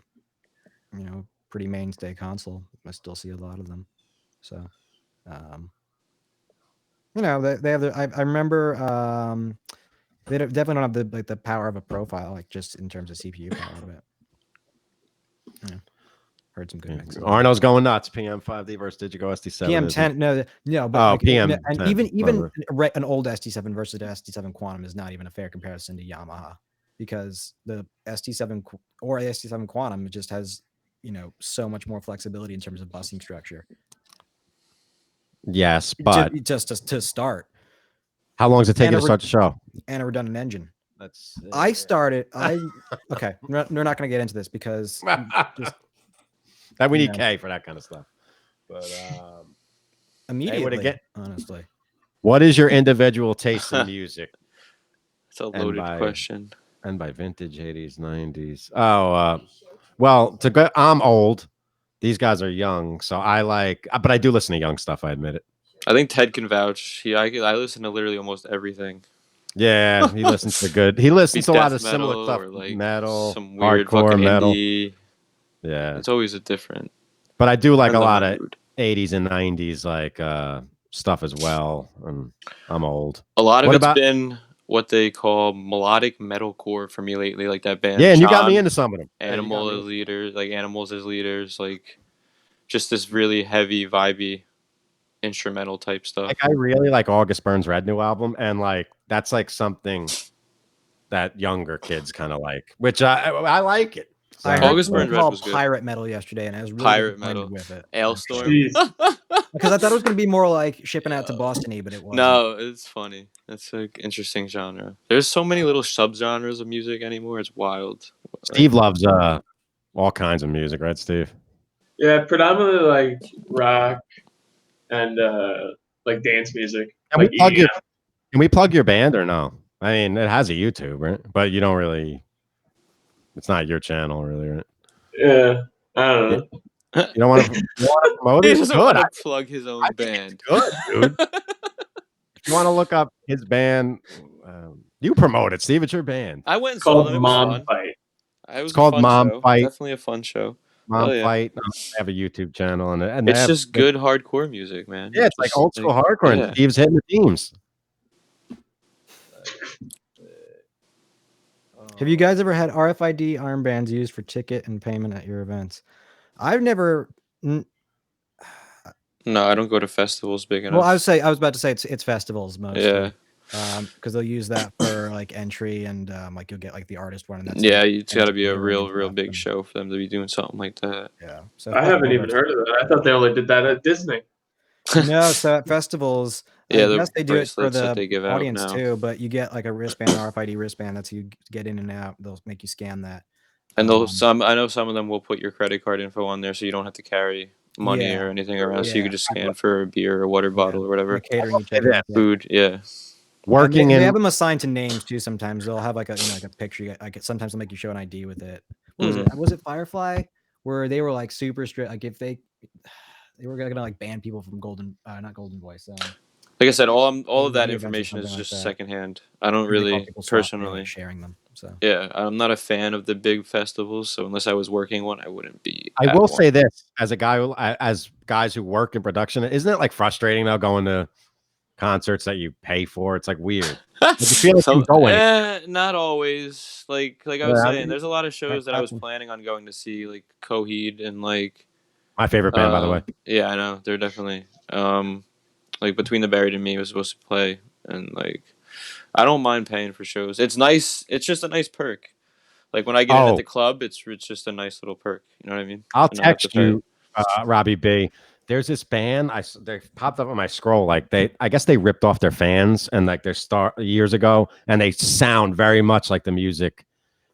S2: you know, pretty mainstay console. I still see a lot of them. So, you know, they have the, I remember, they definitely don't have the power of a profile, like just in terms of CPU power, but yeah, heard some good mixes.
S1: Arno's going nuts. PM5D versus Digigo SD7.
S2: PM10, no, but like,
S1: PM,
S2: and even an old SD7 versus the SD7 Quantum is not even a fair comparison to Yamaha, because the SD7 or SD7 Quantum just has, you know, so much more flexibility in terms of busing structure.
S1: Yes, but
S2: just to start.
S1: How long does it take you to start the show?
S2: And a redundant engine. Okay, we're not going to get into this because just,
S1: that we need K for that kind of stuff. But
S2: immediately, honestly,
S1: what is your individual taste in music?
S4: It's a loaded question.
S1: And by vintage 80s, 90s. Oh, well, I'm old. These guys are young, so I like, but I do listen to young stuff. I admit it.
S4: I think Ted can vouch. I listen to literally almost everything.
S1: Yeah, he listens to good. He listens to a lot of similar stuff,
S4: like
S1: metal,
S4: some weird
S1: hardcore metal.
S4: Indie.
S1: Yeah,
S4: it's always a different.
S1: But I do like a lot of 80s and 90s like stuff as well. And I'm old.
S4: A lot of it's been what they call melodic metalcore for me lately, like that band.
S1: Yeah, and you got me into some of them.
S4: Animals as leaders, like just this really heavy, vibey, instrumental type stuff.
S1: Like I really like August Burns' Red new album, and like that's like something that younger kids kind of like, which I like it.
S2: So, August Burns Red was good. Pirate metal yesterday, and I was really
S4: pirate metal
S2: with it.
S4: Ailstorm.
S2: Because I thought it was going to be more like shipping out to Boston-y, but it wasn't.
S4: No, it's funny. It's an interesting genre. There's so many little subgenres of music anymore. It's wild.
S1: Steve loves all kinds of music, right, Steve?
S3: Yeah, predominantly like rock and like dance music, like EDM.
S1: Can we plug your band or no? I mean, it has a YouTube, right? But you don't really. It's not your channel, really, right?
S3: Yeah, I don't know.
S1: You don't want to promote it?
S4: He
S1: It's
S4: doesn't
S1: good.
S4: want to plug his own
S1: I think
S4: band.
S1: it's good, dude. If you want to look up his band, you promote it, Steve. It's your band.
S4: I went and
S3: It's
S4: saw
S3: called
S4: them. It was
S3: Mom
S4: fun.
S3: Fight.
S4: It was
S1: It's
S4: a
S1: called
S4: fun
S1: Mom
S4: show.
S1: Fight.
S4: Definitely a fun show.
S1: Mom
S4: Hell yeah.
S1: Fight. They have a YouTube channel, and they
S4: It's
S1: have
S4: just good hardcore music, man.
S1: Yeah, it's like
S4: Just,
S1: old school hardcore, and
S4: yeah.
S1: Steve's hitting the themes.
S2: Have you guys ever had RFID armbands used for ticket and payment at your events? I've never.
S4: No, I don't go to festivals big enough.
S2: Well, I was about to say it's festivals mostly.
S4: Yeah.
S2: Because they'll use that for like entry and like you'll get like the artist one. And that's
S4: Yeah, it's got to be a
S2: touring and
S4: real
S2: stuff,
S4: big
S2: and-
S4: show for them to be doing something like that.
S2: Yeah. So
S3: I haven't
S2: festivals
S3: even
S2: are-
S3: heard of that. I thought they only did that at Disney.
S2: No, so at festivals,
S4: Yeah,
S2: I
S4: the
S2: guess they do it for
S4: bracelets that
S2: the
S4: they give out
S2: audience
S4: now.
S2: too. But you get like a wristband, RFID wristband. That's how you get in and out. They'll make you scan that.
S4: And I know some of them will put your credit card info on there, so you don't have to carry money
S2: Yeah.
S4: or anything around. So you
S2: Yeah.
S4: can just scan for a beer or water bottle or whatever.
S2: Like catering, you check
S1: Yeah.
S2: it out.
S4: Food, yeah.
S1: Working
S2: they
S1: in
S2: have them assigned to names too. Sometimes they'll have like a like a picture. Like sometimes they'll make you show an ID with it. What was it? Was it Firefly where they were like super strict? Like if they were gonna like ban people from not Golden Voice.
S4: Like I said, all of that
S2: events or
S4: information is
S2: something like
S4: just
S2: that.
S4: secondhand. I don't
S2: They call
S4: really
S2: people swap, they're, like,
S4: personally
S2: sharing them. So
S4: Yeah, I'm not a fan of the big festivals. So unless I was working one, I wouldn't be.
S1: I
S4: at
S1: will
S4: one.
S1: say this as a guy, as guys who work in production, isn't it like frustrating though going to concerts that you pay for? It's like weird. Like, you feel like you go anywhere.
S4: Not always. Like I was saying, there's a lot of shows that I was
S2: happen.
S4: planning on going to see, like Coheed and like
S1: My favorite band, by the way.
S4: Yeah, I know they're definitely like Between the Buried and Me was supposed to play, and like I don't mind paying for shows. It's nice. It's just a nice perk. Like when I get in at the club, it's just a nice little perk. You know what I mean?
S1: I'll text you, Robbie B. There's this band they popped up on my scroll. Like I guess they ripped off their fans and like their years ago, and they sound very much like the music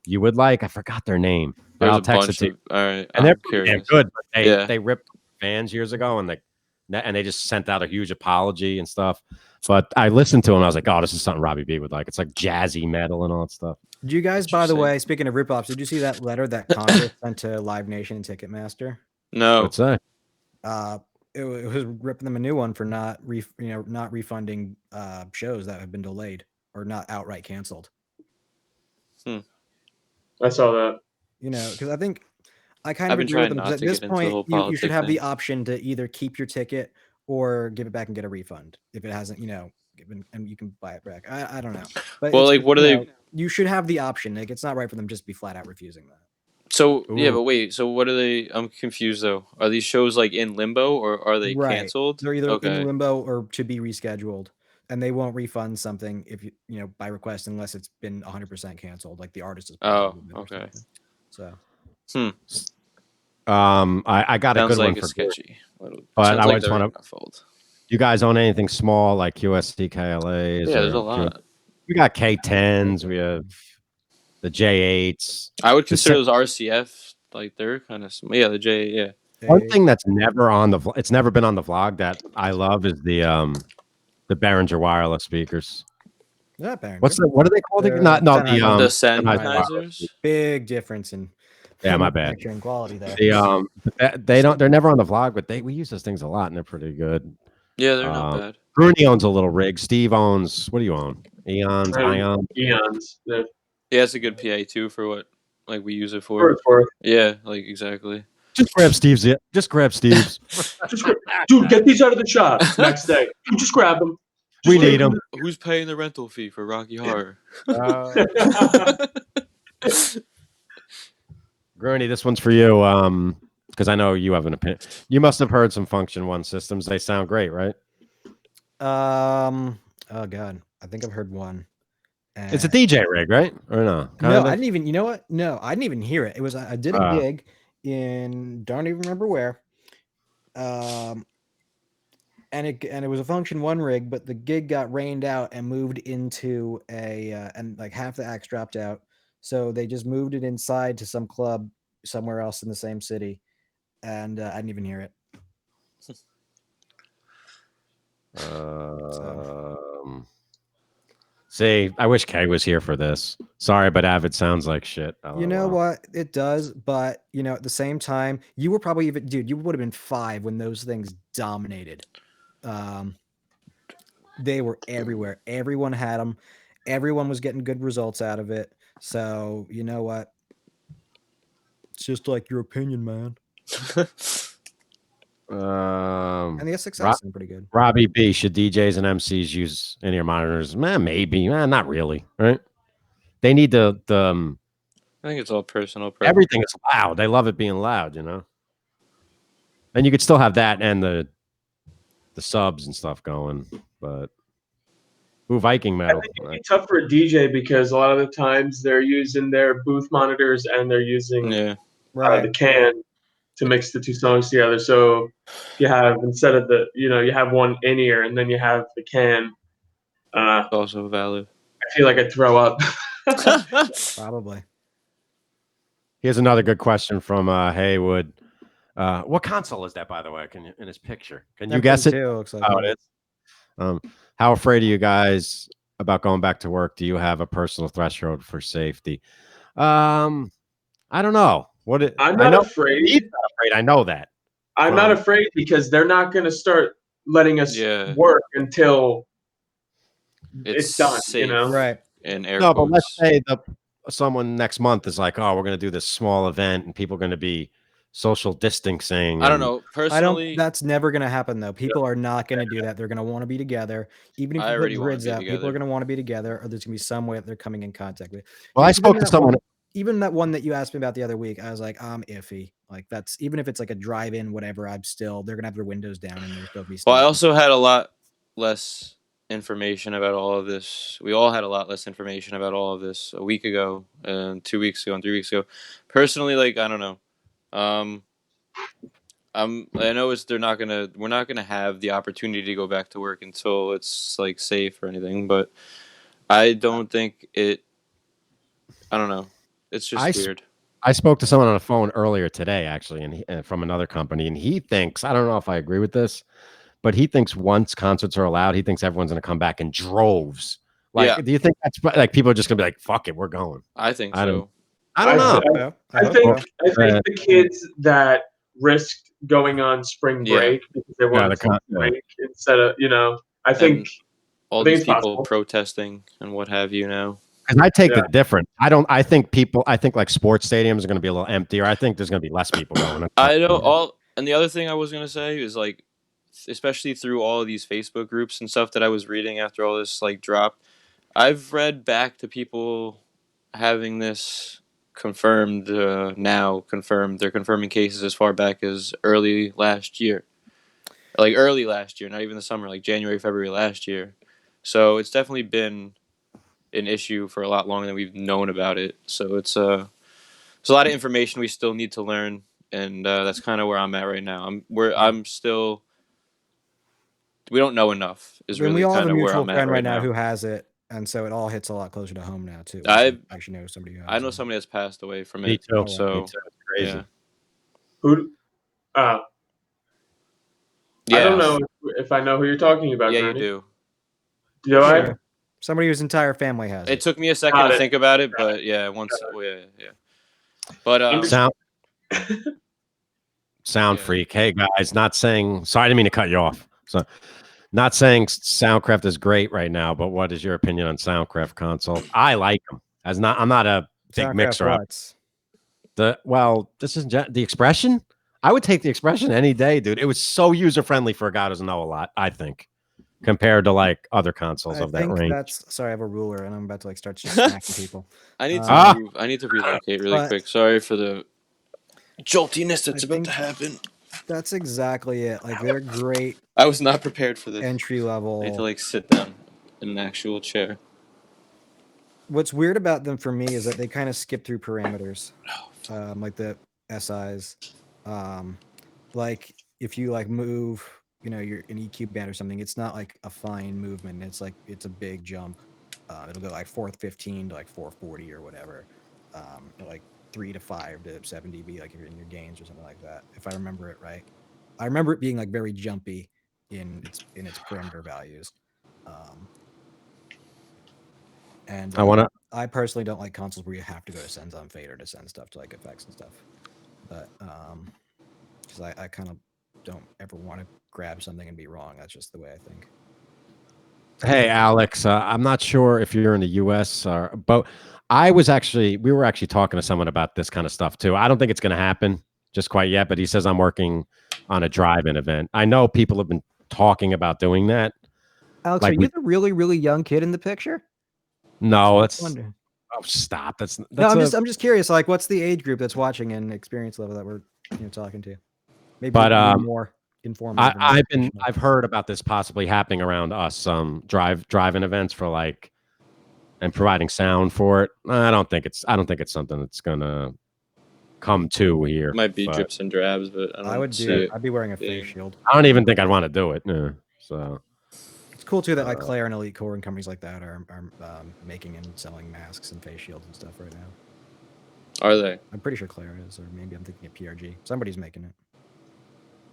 S1: you would like. I forgot their name, but I'll text it to you.
S4: All right,
S1: And they're
S4: curious.
S1: good. But they ripped fans years ago, and they just sent out a huge apology and stuff. But I listened to them. I was like, oh, this is something Robbie B would like. It's like jazzy metal and all that stuff.
S2: Did you guys, by the way, speaking of rip-offs, did you see that letter that Congress sent to Live Nation and Ticketmaster?
S4: No.
S1: What's that?
S2: It was ripping them a new one for not refunding shows that have been delayed or not outright canceled.
S3: I saw that.
S2: You know, because I think I kind of
S4: been
S2: agree with
S4: trying
S2: them.
S4: not
S2: At
S4: to
S2: this
S4: get into the whole
S2: point, you should
S4: politic
S2: have the
S4: thing.
S2: option to either keep your ticket or give it back and get a refund if it hasn't, given, and you can buy it back. I don't know. But
S4: Well, like, what are they?
S2: You should have the option. Like, it's not right for them just to be flat out refusing that.
S4: So yeah, but wait. So what are they? I'm confused though. Are these shows like in limbo or are they canceled?
S2: They're either in limbo or to be rescheduled, and they won't refund something if you by request unless it's been 100% canceled, like the artist is.
S4: Oh, okay.
S2: So.
S1: I got a good one for
S4: sketchy.
S1: But I just want to. You guys own anything small like QST KLAs?
S4: Yeah, there's a lot.
S1: We got K10s. We have the J8s.
S4: I would consider those RCF. Like they're kind of small. Yeah, the J. Yeah.
S1: One thing that's never on it's never been on the vlog that I love is the Behringer wireless speakers.
S2: Yeah, Behringer.
S1: What are they called?
S2: The
S4: Sennheisers.
S2: Big difference in.
S1: Yeah, my bad.
S2: Quality there.
S1: They're never on the vlog, but we use those things a lot and they're pretty good.
S4: Yeah, they're not bad.
S1: Fridee owns a little rig. Steve owns. What do you own? Eons, Ions.
S3: Yeah,
S4: it's a good PA too for what like we use it for. Yeah, like exactly.
S1: Just grab Steve's. Just grab Steve's.
S3: Dude, get these out of the shop next day. Just grab them.
S1: We need them.
S4: Who's paying the rental fee for Rocky Horror?
S1: Gurney, this one's for you. Because I know you have an opinion. You must have heard some Function One systems. They sound great, right?
S2: Oh God, I think I've heard one.
S1: It's a DJ rig, right? Or no?
S2: No, I didn't even. You know what? No, I didn't even hear it. It was I did a gig in don't even remember where. And it was a Function One rig, but the gig got rained out and moved into and like half the acts dropped out, so they just moved it inside to some club somewhere else in the same city, and I didn't even hear it.
S1: See, I wish Keg was here for this. Sorry, but Avid sounds like shit.
S2: You know
S1: LOL.
S2: what? It does, but you know, at the same time, you were probably even, dude, you would have been 5 when those things dominated. They were everywhere. Everyone had them. Everyone was getting good results out of it. So you know what? It's just like your opinion, man. And the SXL sound pretty good.
S1: Robbie B, should DJs and MCs use in-ear monitors? Maybe. Not really. Right? They need
S4: I think it's all personal.
S1: Everything is loud. They love it being loud, you know. And you could still have that and the subs and stuff going, but Viking metal.
S3: I think it'd be tough for a DJ because a lot of the times they're using their booth monitors and they're using the can to mix the two songs together. So you have, instead of you have one in ear and then you have the can.
S4: Also valid.
S3: I feel like I'd throw up.
S2: Probably.
S1: Here's another good question from Haywood. What console is that, by the way? In his picture, can you guess it?
S2: Looks like
S1: it is. How afraid are you guys about going back to work? Do you have a personal threshold for safety? I don't know.
S3: I'm not afraid.
S1: He's not afraid. I know that.
S3: I'm not afraid because they're not going to start letting us work until it's done.
S4: Safe,
S3: you know,
S2: right?
S4: In air
S1: no,
S4: quotes.
S1: but let's say someone next month is like, "Oh, we're going to do this small event, and people are going to be social distancing."
S4: I don't know. Personally,
S2: that's never going to happen though. People are not going to do that. They're going to want to be together. Even if you put grids out, people are going to want to be together, or there's going to be some way that they're coming in contact with.
S1: Well, I spoke to someone.
S2: Even that one that you asked me about the other week, I was like, I'm iffy. Like that's, even if it's like a drive-in, whatever, they're gonna have their windows down and there's still be.
S4: Well, I also had a lot less information about all of this. We all had a lot less information about all of this a week ago, and 2 weeks ago, and 3 weeks ago. Personally, like I don't know. I know we're not gonna have the opportunity to go back to work until it's like safe or anything. But I don't think it. I don't know. It's just weird.
S1: I spoke to someone on the phone earlier today, actually, and from another company, and he thinks, I don't know if I agree with this, but he thinks once concerts are allowed, he thinks everyone's going to come back in droves. Like, do you think that's like people are just going to be like, "Fuck it, we're going"?
S4: I think so.
S1: I don't know.
S3: I think the kids that risked going on spring break because they wanted to break instead of I think
S4: all these people protesting and what have you now.
S1: And I take the difference. I think like sports stadiums are going to be a little emptier. I think there's going to be less people going.
S4: I know and the other thing I was going to say is like, especially through all of these Facebook groups and stuff that I was reading after all this like dropped, I've read back to people having this confirmed now. They're confirming cases as far back as early last year. Like early last year, not even the summer, like January, February last year. So it's definitely been an issue for a lot longer than we've known about it. So it's a lot of information we still need to learn, and that's kind of where I'm at right now. I'm still. We don't know enough. Is really kind of where I'm at right now.
S2: Who has it, and so it all hits a lot closer to home now too.
S4: I
S2: actually know somebody who has
S4: I know somebody that's passed away from it.
S1: Me too.
S4: So
S1: it's crazy.
S4: Yeah.
S3: Who? I don't know if I know who you're talking about.
S4: Yeah,
S3: Bernie.
S4: you do.
S3: Do I?
S2: Somebody whose entire family has it.
S4: It took me a second to think about it, but yeah, once, yeah. But
S1: sound freak. Hey guys, not saying. Sorry, I didn't mean to cut you off. So, not saying Soundcraft is great right now, but what is your opinion on Soundcraft console? I like them. I'm not a big
S2: Soundcraft
S1: mixer. This is the Expression. I would take the Expression any day, dude. It was so user friendly for a guy who doesn't know a lot. I think. Compared to like other consoles of that range.
S2: Sorry, I have a ruler and I'm about to like start smacking people.
S4: I need to move. I need to relocate really quick. Sorry for the joltiness that's about to happen.
S2: That's exactly it. Like they're great.
S4: I was not prepared for this.
S2: Entry level.
S4: I need to like sit down in an actual chair.
S2: What's weird about them for me is that they kind of skip through parameters, like the SIs. Like if you like move, you're an EQ band or something, it's not like a fine movement. It's like it's a big jump. It'll go like 415 to like 440 or whatever. Like 3 to 5 to 7 dB, like if you're in your gains or something like that, if I remember it right. I remember it being like very jumpy in its parameter values. And I personally don't like consoles where you have to go to Sends on Fader to send stuff to like effects and stuff. But because I kind of don't ever want to grab something and be wrong. That's just the way I think.
S1: Hey, Alex, I'm not sure if you're in the U.S. but we were actually talking to someone about this kind of stuff too. I don't think it's going to happen just quite yet, but he says I'm working on a drive-in event. I know people have been talking about doing that.
S2: Alex, are you the really, really young kid in the picture?
S1: No, stop.
S2: I'm just curious. Like, what's the age group that's watching and experience level that we're talking to? Maybe more informative.
S1: I've heard about this possibly happening around us. Drive-in events for like, and providing sound for it. I don't think it's something that's gonna come to here.
S4: It might be drips and drabs, but I would see it.
S2: I'd be wearing a face shield.
S1: I don't even think I'd want to do it. So
S2: it's cool too that like Claire and Elite Core and companies like that are making and selling masks and face shields and stuff right now.
S4: Are they?
S2: I'm pretty sure Claire is, or maybe I'm thinking of PRG. Somebody's making it.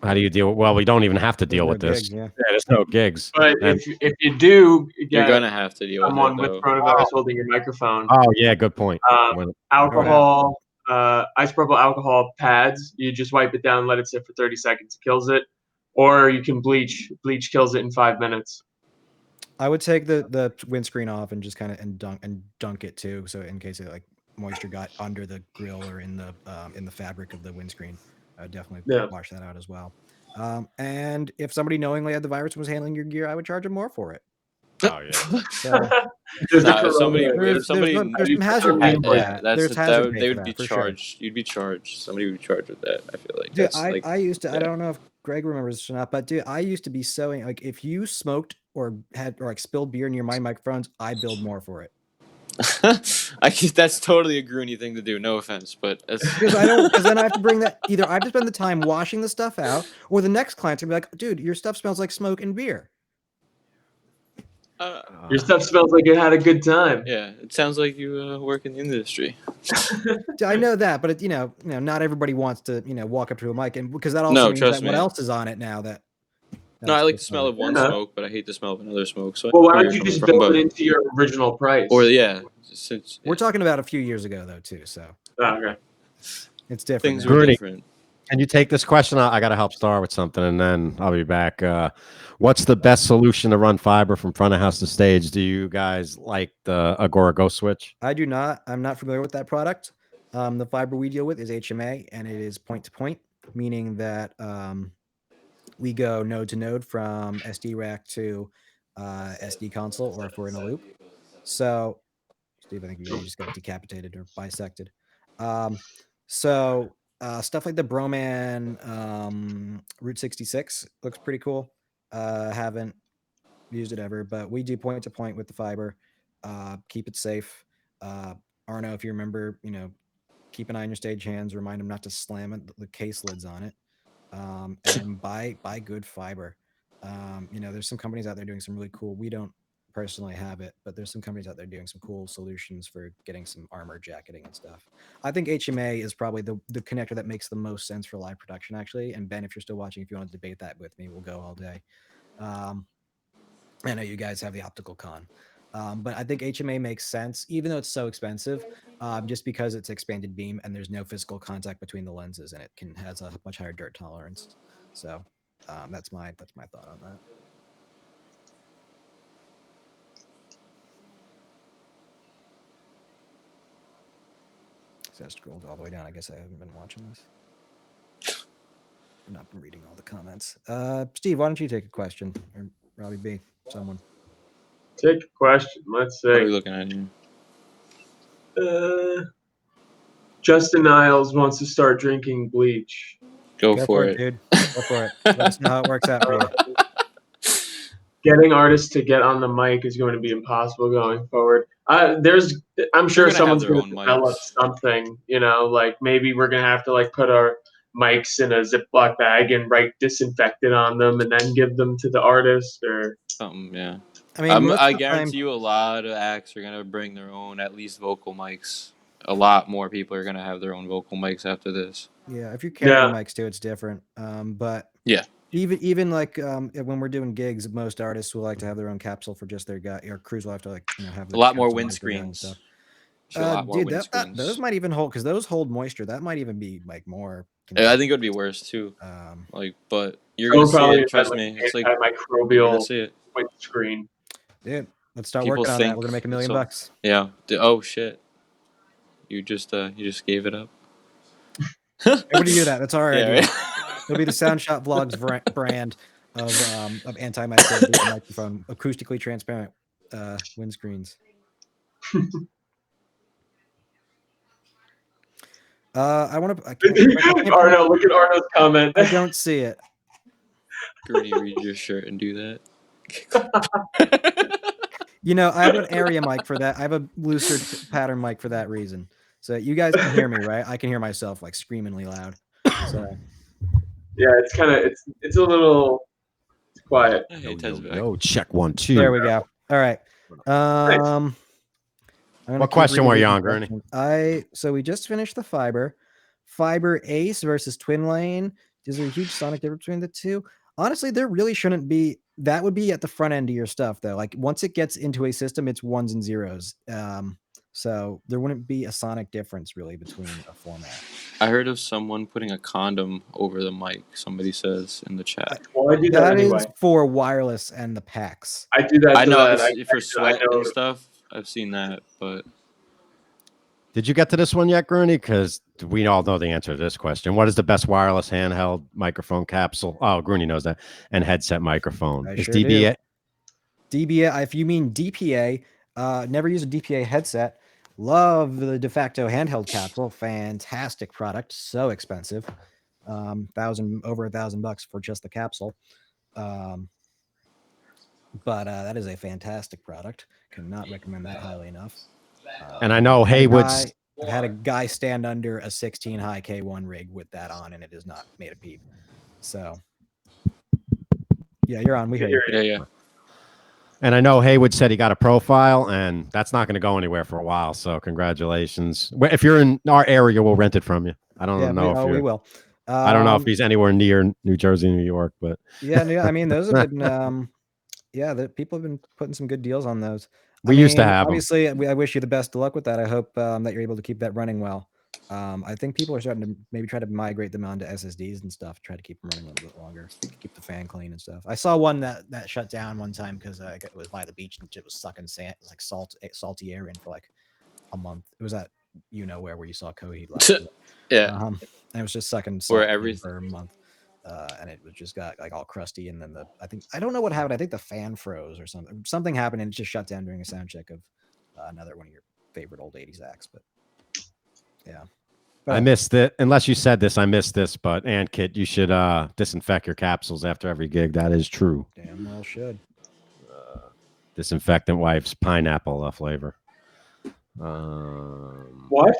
S1: How do you deal? Well, we don't even have to deal with this.
S2: Gigs, yeah,
S1: there's no gigs.
S3: But if you do,
S4: you're gonna have to deal with
S3: someone with coronavirus holding your microphone.
S1: Oh yeah, good point.
S3: Alcohol, isopropyl alcohol pads. You just wipe it down, let it sit for 30 seconds. It kills it. Or you can bleach. Bleach kills it in 5 minutes.
S2: I would take the windscreen off and just kind of dunk it too, so in case it like moisture got under the grill or in the fabric of the windscreen. I would definitely wash that out as well. And if somebody knowingly had the virus and was handling your gear, I would charge them more for it.
S1: Oh yeah.
S2: So,
S4: there's some hazard
S2: pay
S4: for that. They would be charged. Sure. You'd be charged. Somebody would be charged with that. I feel like.
S2: Dude, I used to. Yeah. I don't know if Greg remembers this or not, but dude, I used to be sewing. Like, if you smoked or like spilled beer near my microphones, I billed more for it.
S4: That's totally a Groony thing to do. No offense, but
S2: because then I have to bring that. Either I have to spend the time washing the stuff out, or the next client's gonna be like, "Dude, your stuff smells like smoke and beer."
S3: Your stuff smells like you had a good time.
S4: Yeah, it sounds like you work in the industry.
S2: I know that, but not everybody wants to walk up to a mic, and because that also means that what else is on it now that.
S4: No, I like the smell of one smoke, but I hate the smell of another smoke. So
S3: well, why don't you just build it into your original price?
S4: Or
S2: we're talking about a few years ago though too, so
S3: okay,
S2: it's different.
S4: Things are different.
S1: Can you take this question? I got to help Star with something, and then I'll be back. What's the best solution to run fiber from front of house to stage? Do you guys like the Agora Go switch?
S2: I do not. I'm not familiar with that product. The fiber we deal with is HMA, and it is point to point, meaning that we go node to node from SD rack to SD console, or if we're in a loop. So, Steve, I think you just got decapitated or bisected. Stuff like the Broman Route 66 looks pretty cool. Haven't used it ever, but we do point to point with the fiber. Keep it safe. Arno, if you remember, keep an eye on your stage hands. Remind them not to slam the case lids on it. And buy good fiber. There's some companies out there doing some really cool. We don't personally have it, but there's some companies out there doing some cool solutions for getting some armor jacketing and stuff. I think HMA is probably the connector that makes the most sense for live production, actually. And Ben, if you're still watching, if you want to debate that with me, we'll go all day. I know you guys have the optical con, but I think HMA makes sense, even though it's so expensive, just because it's expanded beam and there's no physical contact between the lenses, and it has a much higher dirt tolerance. So that's my thought on that. So I scrolled all the way down. I guess I haven't been watching this. I've not been reading all the comments. Steve, why don't you take a question? Or Robbie B, someone.
S3: Take a question. Let's see.
S4: What are we looking at here?
S3: Justin Niles wants to start drinking bleach.
S4: Go for it,
S2: dude. Go for it. Let us know how it works out for you.
S3: Getting artists to get on the mic is going to be impossible going forward. I'm sure someone's going to develop something, like maybe we're going to have to like put our mics in a Ziploc bag and write disinfectant on them and then give them to the artist or
S4: something.
S2: I mean,
S4: I guarantee you a lot of acts are going to bring their own at least vocal mics. a lot more people are gonna have their own vocal mics after this.
S2: Yeah, if you're carrying
S3: Yeah.
S2: mics too, it's different. But
S4: Yeah.
S2: even like when we're doing gigs, most artists will like to have their own capsule for just their guy. Or crews will have to like have
S4: A lot more
S2: capsule just for their guy and
S4: windscreens.
S2: stuff.
S4: A lot more
S2: Dude, those
S4: windscreens.
S2: might even hold because those hold moisture. That might even be like more.
S4: Yeah, I think it would be worse too. Like, but you're gonna see it. Trust me. It's like you're gonna
S3: antimicrobial
S4: see it.
S3: screen.
S2: Dude, let's start
S4: People
S2: working on that. We're gonna make $1 million
S4: so-
S2: bucks.
S4: Yeah. Oh shit. You just gave it up.
S2: Everybody do that. That's our
S4: Yeah,
S2: idea.
S4: right?
S2: It'll be the Soundshot Vlogs brand of antimicrobial microphone, acoustically transparent windscreens. I want to.
S3: Arno, look at Arno's comment.
S2: I don't see it.
S4: Gertie, read your shirt and do that.
S2: You know, I have an area mic for that. I have a looser pattern mic for that reason. So you guys can hear me, right? I can hear myself like screamingly loud. So
S3: yeah, it's kind of it's a little quiet.
S4: Hey, Ted's back.
S1: Yo, check 1 2.
S2: there we go. All right.
S1: What question were you on, Gurney?
S2: So we just finished the fiber Ace versus Twin Lane. Is there a huge sonic difference between the two? Honestly, there really shouldn't be. That would be at the front end of your stuff, though. Like once it gets into a system, it's ones and zeros. So there wouldn't be a sonic difference really between a format.
S4: I heard of someone putting a condom over the mic. Somebody says in the chat.
S3: Well, I do that anyway.
S2: Is for wireless and the packs.
S3: I do that.
S4: I know
S3: it's
S4: for sweat and stuff. I've seen that, but
S1: did you get to this one yet, Gurney? Because we all know the answer to this question. What is the best wireless handheld microphone capsule? Oh, Gurney knows that. And headset microphone. Is DBA?
S2: DBA, if you mean DPA, never use a DPA headset. Love the de facto handheld capsule. Fantastic product. So expensive. Over $1,000 for just the capsule. But that is a fantastic product. Cannot recommend that highly enough.
S1: And I know Haywood's.
S2: I've had a guy stand under a 16 high K1 rig with that on, and it has not made a peep. So, yeah, you're on. We hear you.
S4: Yeah.
S1: And I know Haywood said he got a profile, and that's not going to go anywhere for a while. So, congratulations. If you're in our area, we'll rent it from you. I don't know if
S2: we will.
S1: I don't know if he's anywhere near New Jersey, New York, but
S2: yeah, I mean, those have been. The people have been putting some good deals on those.
S1: We used to have
S2: obviously I wish you the best of luck with that. I hope that you're able to keep that running well. I think people are starting to maybe try to migrate them onto SSDs and stuff, try to keep them running a little bit longer, keep the fan clean and stuff. I saw one that shut down one time because it was by the beach and it was sucking sand, it was like salty air in for like a month. It was at where you saw Coheed last year.
S4: Yeah.
S2: And it was just sucking
S4: for everything
S2: for a month. And it was just got like all crusty, and then I don't know what happened. I think the fan froze or something. Something happened and it just shut down during a sound check of another one of your favorite old 80s acts. But yeah,
S1: I missed it. Unless you said this, I missed this. But Kit, you should disinfect your capsules after every gig. That is true.
S2: Damn well should.
S1: Disinfectant wipes, pineapple flavor.
S3: What?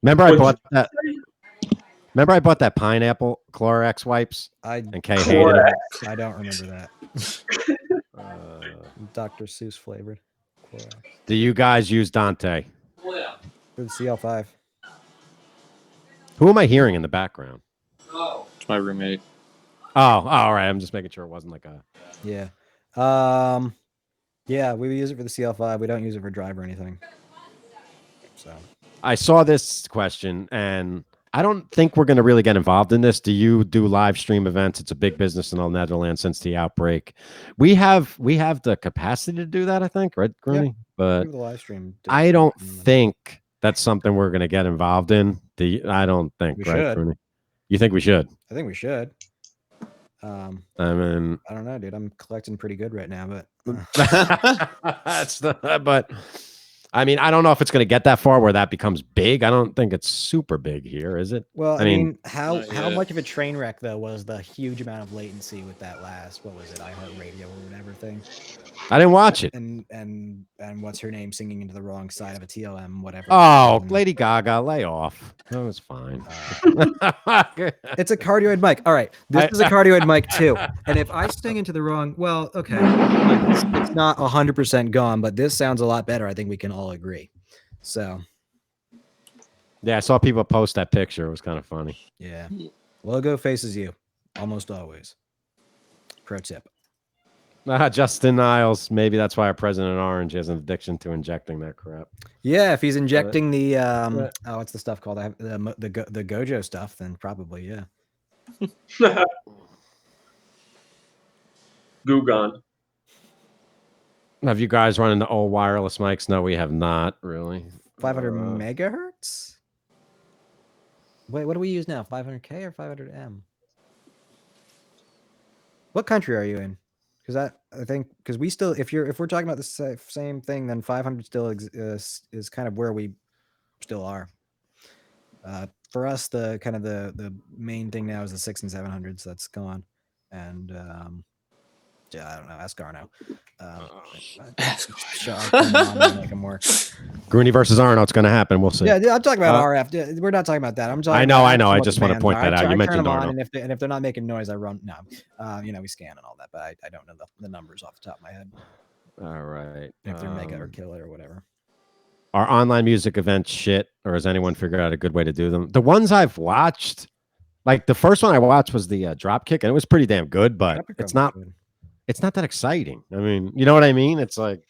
S1: Remember I bought that. Remember I bought that pineapple Clorox wipes? And Kay hated it.
S2: I don't remember that. Dr. Seuss flavored Clorox.
S1: Do you guys use Dante?
S2: For the CL5.
S1: Who am I hearing in the background?
S4: It's my roommate.
S1: Oh, all right. I'm just making sure it wasn't like a.
S2: Yeah. Yeah, we use it for the CL5. We don't use it for drive or anything. So
S1: I saw this question, and I don't think we're going to really get involved in this. Do you do live stream events? It's a big business in the Netherlands since the outbreak. We have the capacity to do that, I think, right, Grooney?
S2: Yeah,
S1: but
S2: the live stream.
S1: I don't think that's something we're going to get involved in. I don't think,
S2: we
S1: right,
S2: should.
S1: Grooney? You think we should?
S2: I think we should.
S1: I mean,
S2: I don't know, dude. I'm collecting pretty good right now, but
S1: but I mean, I don't know if it's going to get that far where that becomes big. I don't think it's super big here, is it?
S2: Well, I mean, how much of a train wreck though was the huge amount of latency with that last, what was it, iHeartRadio or whatever thing?
S1: I didn't watch it.
S2: And what's her name singing into the wrong side of a TLM, whatever.
S1: Oh, Lady Gaga, lay off. That was fine.
S2: It's a cardioid mic. All right, this is a cardioid mic too. And if I sing into the wrong, well, okay, it's not 100% gone, but this sounds a lot better. I think we can all agree. So
S1: Yeah, I saw people post that picture. It was kind of funny.
S2: yeah, logo faces you almost always. Pro tip.
S1: Justin Niles. Maybe that's why our president Orange has an addiction to injecting that crap.
S2: Yeah, if he's injecting the oh, what's the stuff called? The Gojo stuff, then probably yeah.
S3: Gugon.
S1: Have you guys run into old wireless mics? No, we have not really.
S2: 500 megahertz. Wait, what do we use now? 500K or 500M? What country are you in? Because I think because we still if we're talking about the same thing, then 500 still is kind of where we still are. For us, the kind of the main thing now is the 6 and 700s. So that's gone, and yeah, I don't know. Ask Arno. Make them work.
S1: Grooney versus Arno. It's going to happen. We'll see.
S2: Yeah, I'm talking about RF. We're not talking about that. I'm talking.
S1: I know.
S2: About
S1: I just want to point that out. You mentioned Arno,
S2: and if they're not making noise, I run. No, we scan and all that, but I don't know the numbers off the top of my head.
S1: All right.
S2: If they're mega or kill it or whatever.
S1: Are online music events shit, or has anyone figured out a good way to do them? The ones I've watched, like the first one I watched was the Dropkick, and it was pretty damn good, but it's not that exciting. I mean, you know what I mean? It's like,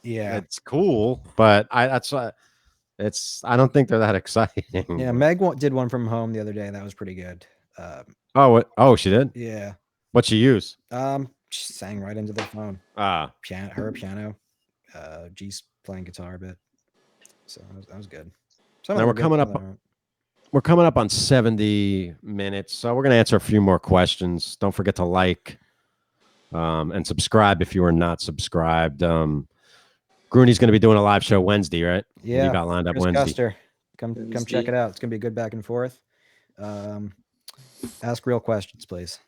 S2: yeah,
S1: it's cool, but I don't think they're that exciting.
S2: Yeah, Meg did one from home the other day, and that was pretty good.
S1: She did?
S2: Yeah.
S1: What'd she use?
S2: She sang right into the phone. Piano. G's playing guitar a bit. So that was good.
S1: Now we're coming up on 70 minutes, so we're gonna answer a few more questions. Don't forget to like and subscribe if you are not subscribed. Grooney's gonna be doing a live show Wednesday, right?
S2: Yeah,
S1: you got lined up
S2: Chris
S1: Wednesday.
S2: Custer. Come check it out. It's gonna be a good back and forth. Ask real questions, please.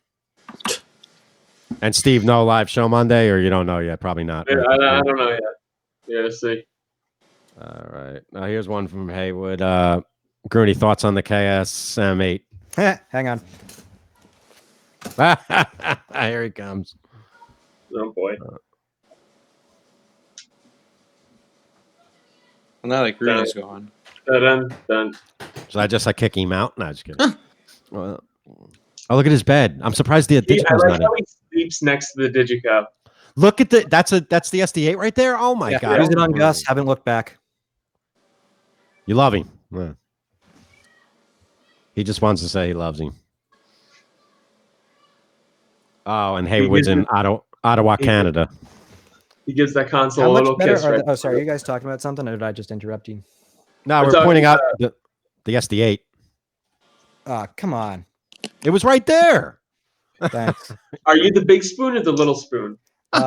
S1: And Steve, no live show Monday, or you don't know yet? Probably not.
S3: Yeah, right? I don't know yet. Yeah, let's see.
S1: All right. Now here's one from Haywood. Grooney, thoughts on the KSM8?
S2: Hang on.
S1: Here he comes.
S3: Oh boy.
S4: Now that Grooney's gone.
S3: Done.
S1: Should I just kick him out? No, just kidding. Well, oh, look at his bed. I'm surprised the Digico's not in.
S3: He sleeps next to the Digico.
S1: Look at that's the SD8 right there. Oh my god.
S2: Use it on Gus. Haven't looked back.
S1: You love him. Yeah. He just wants to say he loves him. Oh, and Haywood's in Ottawa, Canada.
S3: He gives that console a little kiss. Right
S2: sorry, are you guys talking about something, or did I just interrupt you?
S1: No, we're pointing out the SD8.
S2: Come on.
S1: It was right there.
S2: Thanks.
S3: Are you the big spoon or the little spoon?
S2: Big.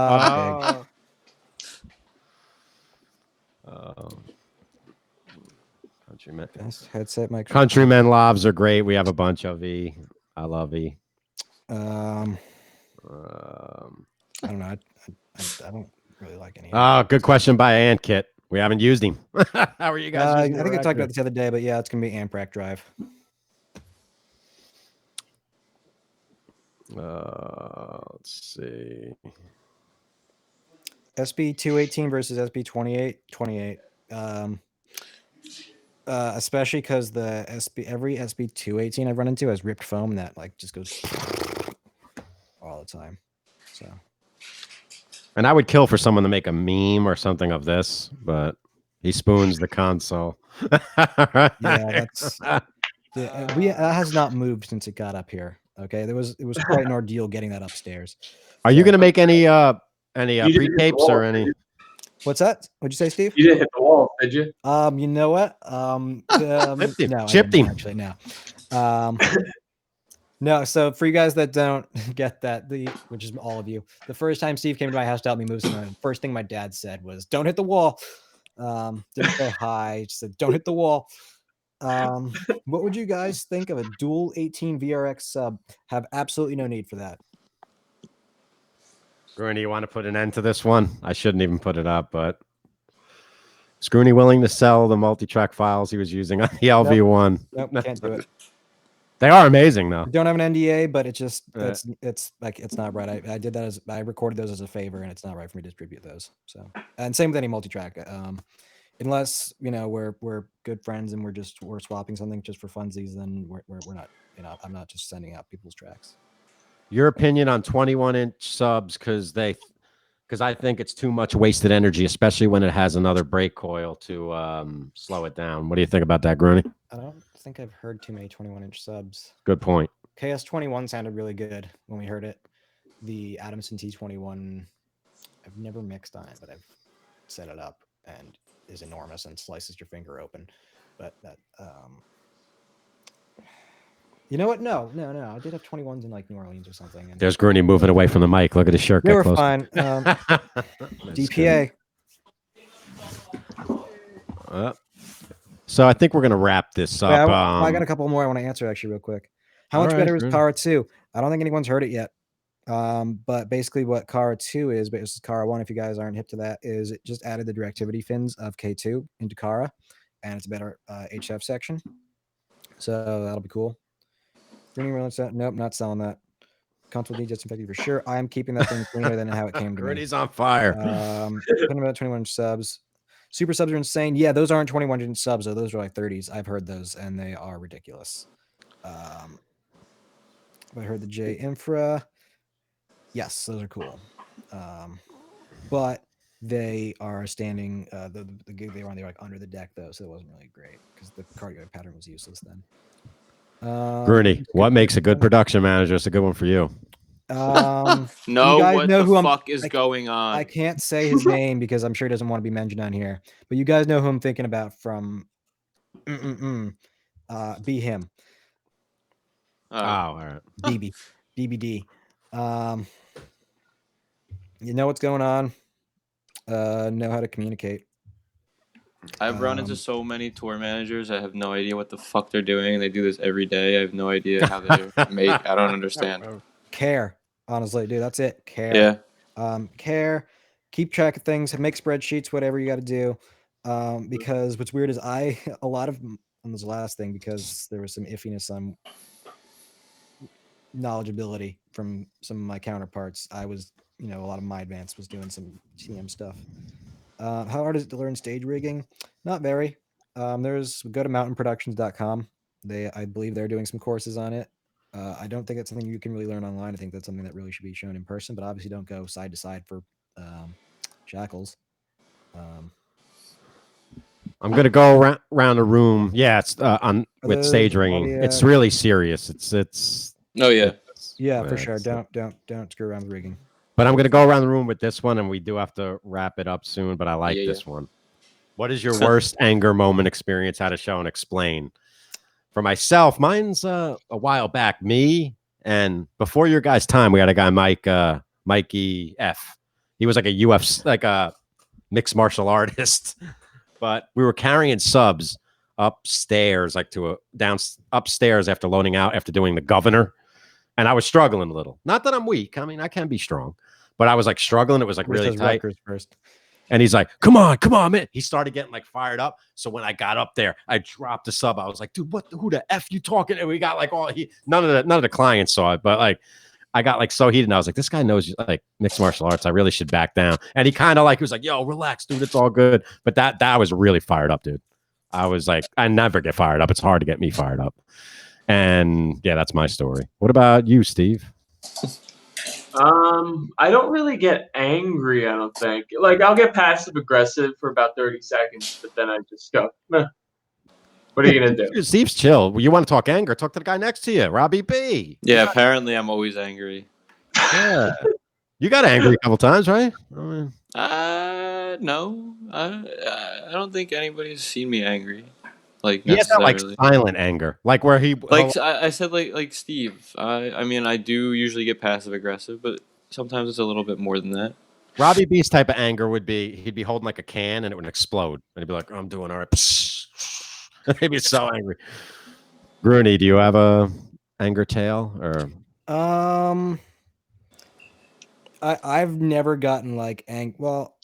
S1: Countrymen.
S2: Best headset mic.
S1: Countrymen Lobs are great. We have a bunch of E. I love E.
S2: I don't know. I don't really like any.
S1: Oh, good question by Ant Kit. We haven't used him. How are you guys?
S2: I think I talked about this the other day, but yeah, it's gonna be amp rack drive.
S1: Let's see.
S2: SB 218 versus SB 28. Especially because every SB 218 I've run into has ripped foam that just goes all the time. So.
S1: And I would kill for someone to make a meme or something of this, but he spoons the console.
S2: Yeah, that has not moved since it got up here. Okay, it was quite an ordeal getting that upstairs.
S1: Are you going to make any pre-tapes or any?
S2: What's that? What'd you say, Steve?
S3: You didn't hit the wall, did you?
S2: You know what?
S1: Chipped him.
S2: Actually, no. No, so for you guys that don't get that, which is all of you, the first time Steve came to my house to help me move something, the first thing my dad said was, "Don't hit the wall." Didn't say hi, just said, "Don't hit the wall." What would you guys think of a dual 18 VRX sub? Have absolutely no need for that.
S1: Grooney, you want to put an end to this one? I shouldn't even put it up, but is Grooney willing to sell the multi-track files he was using on the LV1?
S2: Nope, can't do it.
S1: They are amazing, though.
S2: I don't have an NDA, but it's just it's not right. I did that I recorded those as a favor, and it's not right for me to distribute those. So, and same with any multi-track. unless we're good friends and we're swapping something just for funsies, then we're not. I'm not just sending out people's tracks.
S1: Your opinion on 21-inch subs, because I think it's too much wasted energy, especially when it has another brake coil to slow it down. What do you think about that, Grooney?
S2: I don't think I've heard too many 21-inch subs.
S1: Good point.
S2: KS21 sounded really good when we heard it. The Adamson T21, I've never mixed on it, but I've set it up and is enormous and slices your finger open. But that, you know what? No. I did have 21s in like New Orleans or something. And
S1: there's Grooney moving away from the mic. Look at his shirt.
S2: they were
S1: closer.
S2: fine. DPA.
S1: So I think we're gonna wrap this up.
S2: Yeah, I got a couple more I want to answer actually real quick. How much better is Kara 2? I don't think anyone's heard it yet. But basically what Kara 2 is, but this is Kara 1 if you guys aren't hip to that, is it just added the directivity fins of K2 into Kara, and it's a better HF section. So that'll be cool. Nope, not selling that. Console D disinfecting for sure. I am keeping that thing cleaner than how it came to me.
S1: He's on fire.
S2: Putting about 21 subs. Super subs are insane. Yeah, those aren't 21 subs, though. Those are like 30s. I've heard those, and they are ridiculous. I heard the J Infra. Yes, those are cool. But they are standing. The gig they were on, they were like under the deck though, so it wasn't really great because the cardio pattern was useless then.
S1: Grooney, what makes a good production manager? It's a good one for you.
S4: No, what the fuck is going on?
S2: I can't say his name because I'm sure he doesn't want to be mentioned on here. But you guys know who I'm thinking about from. Be him.
S1: Oh, all right.
S2: BBD. You know what's going on. Know how to communicate.
S4: I've run into so many tour managers. I have no idea what the fuck they're doing. They do this every day. I have no idea how they make. I don't understand.
S2: Care, honestly, dude. That's it. Care.
S4: Yeah.
S2: Care. Keep track of things. Make spreadsheets. Whatever you got to do. Because what's weird is a lot of on this last thing because there was some iffiness on knowledgeability from some of my counterparts. I was, a lot of my advance was doing some TM stuff. How hard is it to learn stage rigging? Not very. Go to mountainproductions.com. I believe they're doing some courses on it. I don't think it's something you can really learn online. I think that's something that really should be shown in person, but obviously don't go side to side for shackles.
S1: I'm gonna go around the room. Yeah, it's with stage ringing. It's really serious. It's.
S4: Oh yeah.
S2: Yeah, for sure. Don't screw around with rigging.
S1: But I'm gonna go around the room with this one, and we do have to wrap it up soon. But I like this one. What is your worst anger moment experience? How to show and explain? For myself, mine's a while back. Me and before your guys' time, we had a guy Mikey F. He was like a UFC, like a mixed martial artist. But we were carrying subs upstairs, like upstairs after loading out after doing the governor. And I was struggling a little. Not that I'm weak. I mean, I can be strong. But I was like struggling. It was like really tight.
S2: First.
S1: And he's like, come on, man. He started getting like fired up. So when I got up there, I dropped the sub. I was like, dude, who the F you talking? And we got like none of the clients saw it. But like, I got like so heated. And I was like, this guy knows like mixed martial arts. I really should back down. And he kind of like, he was like, yo, relax, dude. It's all good. But that was really fired up, dude. I was like, I never get fired up. It's hard to get me fired up. And yeah, that's my story. What about you, Steve?
S3: I don't really get angry, I don't think. Like, I'll get passive aggressive for about 30 seconds, but then I just go, meh. What are you going to do?
S1: Steve's chill. You want to talk anger? Talk to the guy next to you, Robbie B.
S4: Yeah, apparently I'm always angry.
S1: Yeah. You got angry a couple times, right?
S4: No. I don't think anybody's seen me angry. Like,
S1: he has that like silent anger, like where he
S4: I said like Steve. I mean, I do usually get passive aggressive, but sometimes it's a little bit more than that.
S1: Robbie B's type of anger would be he'd be holding like a can and it would explode, and he'd be like, "I'm doing all right." He'd be so angry. Grooney, do you have a anger tale or?
S2: I've never gotten like Well,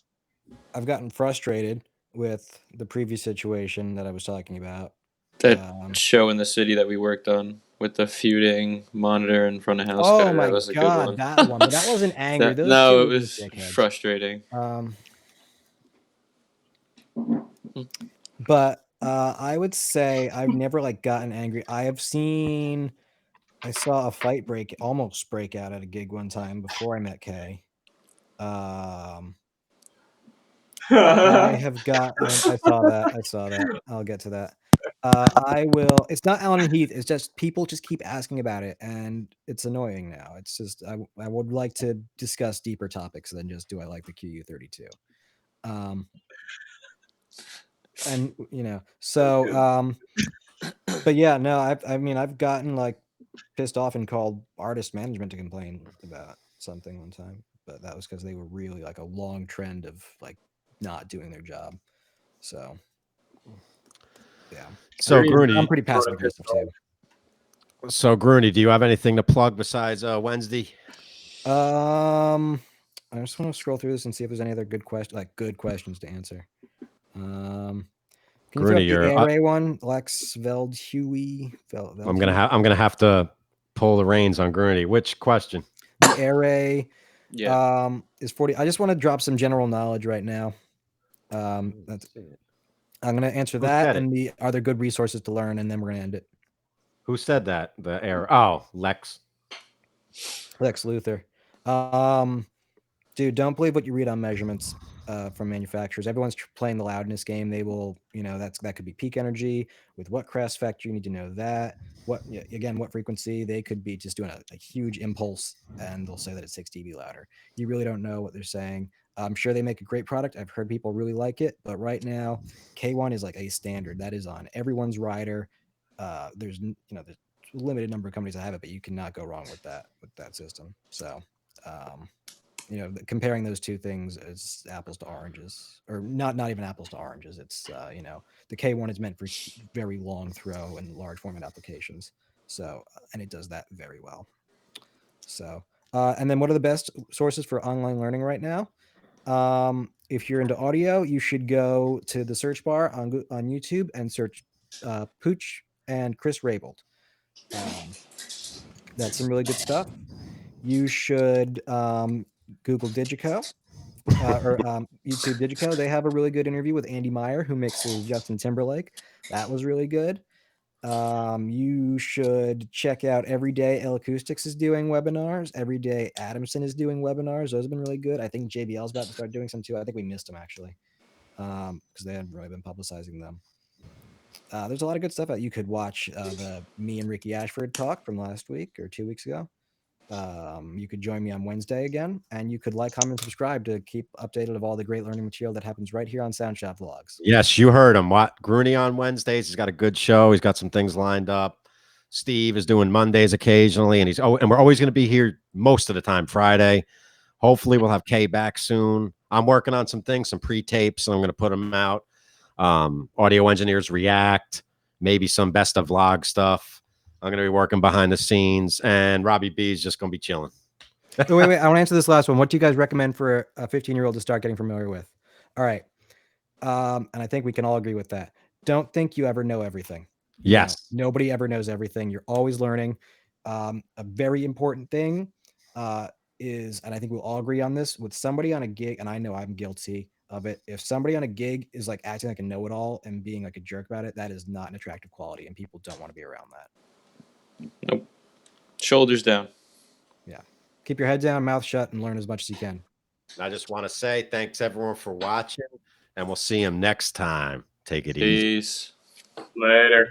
S2: I've gotten frustrated with the previous situation that I was talking about.
S4: That show in the city that we worked on with the feuding monitor in front of house.
S2: Oh my god, that one! But that wasn't anger.
S4: No, it was frustrating.
S2: But I would say I've never like gotten angry. I saw a fight almost break out at a gig one time before I met Kay. I have got. I saw that. I saw that. I'll get to that. I will. It's not Allen and Heath. It's just people just keep asking about it, and it's annoying now. It's just I would like to discuss deeper topics than just do I like the QU32. And so but yeah, no, I've gotten like pissed off and called artist management to complain about something one time, but that was because they were really like a long trend of like not doing their job. So yeah.
S1: So Grooney,
S2: I'm pretty passive aggressive too.
S1: So Grooney, do you have anything to plug besides Wednesday?
S2: I just want to scroll through this and see if there's any other good questions to answer. Can you throw up the array one, Lex Veld Huey?
S1: I'm gonna have to pull the reins on Grooney. Which question?
S2: The array is 40. I just want to drop some general knowledge right now. I'm gonna answer that and are there good resources to learn, and then we're gonna end it.
S1: Who said that? The array. Oh, Lex
S2: Luthor. Dude, don't believe what you read on measurements from manufacturers. Everyone's playing the loudness game. They will, that could be peak energy. With what crest factor, you need to know that. What frequency. They could be just doing a huge impulse, and they'll say that it's 6 dB louder. You really don't know what they're saying. I'm sure they make a great product. I've heard people really like it, but right now, K1 is like a standard that is on everyone's rider. There's a limited number of companies that have it, but you cannot go wrong with that system. So. Comparing those two things is apples to oranges, or not even apples to oranges. It's the K1 is meant for very long throw and large format applications. So and it does that very well. So and then what are the best sources for online learning right now? If you're into audio, you should go to the search bar on YouTube and search Pooch and Chris Raybould. That's some really good stuff. You should Google Digico or YouTube Digico. They have a really good interview with Andy Meyer, who mixes Justin Timberlake. That was really good. You should check out Everyday L Acoustics is doing webinars. Everyday Adamson is doing webinars. Those have been really good. I think JBL is about to start doing some too. I think we missed them actually because they hadn't really been publicizing them. There's a lot of good stuff out. You could watch me and Ricky Ashford talk from last week or 2 weeks ago. You could join me on Wednesday again, and you could like, comment, subscribe to keep updated of all the great learning material that happens right here on Soundshop Vlogs.
S1: Yes, you heard him. What Grooney on Wednesdays? He's got a good show. He's got some things lined up. Steve is doing Mondays occasionally, and and we're always going to be here most of the time Friday. Hopefully, we'll have Kay back soon. I'm working on some things, some pre-tapes, and I'm going to put them out. Audio Engineers React, maybe some best of vlog stuff. I'm going to be working behind the scenes, and Robbie B is just going to be chilling.
S2: Wait. I want to answer this last one. What do you guys recommend for a 15-year-old to start getting familiar with? All right. And I think we can all agree with that. Don't think you ever know everything.
S1: Yes.
S2: Nobody ever knows everything. You're always learning. A very important thing is, and I think we'll all agree on this, with somebody on a gig, and I know I'm guilty of it. If somebody on a gig is like acting like a know-it-all and being like a jerk about it, that is not an attractive quality, and people don't want to be around that.
S4: Nope. Shoulders down.
S2: Yeah. Keep your head down, mouth shut, and learn as much as you can.
S1: I just want to say thanks everyone for watching, and we'll see him next time. Take it easy.
S4: Peace.
S3: Later.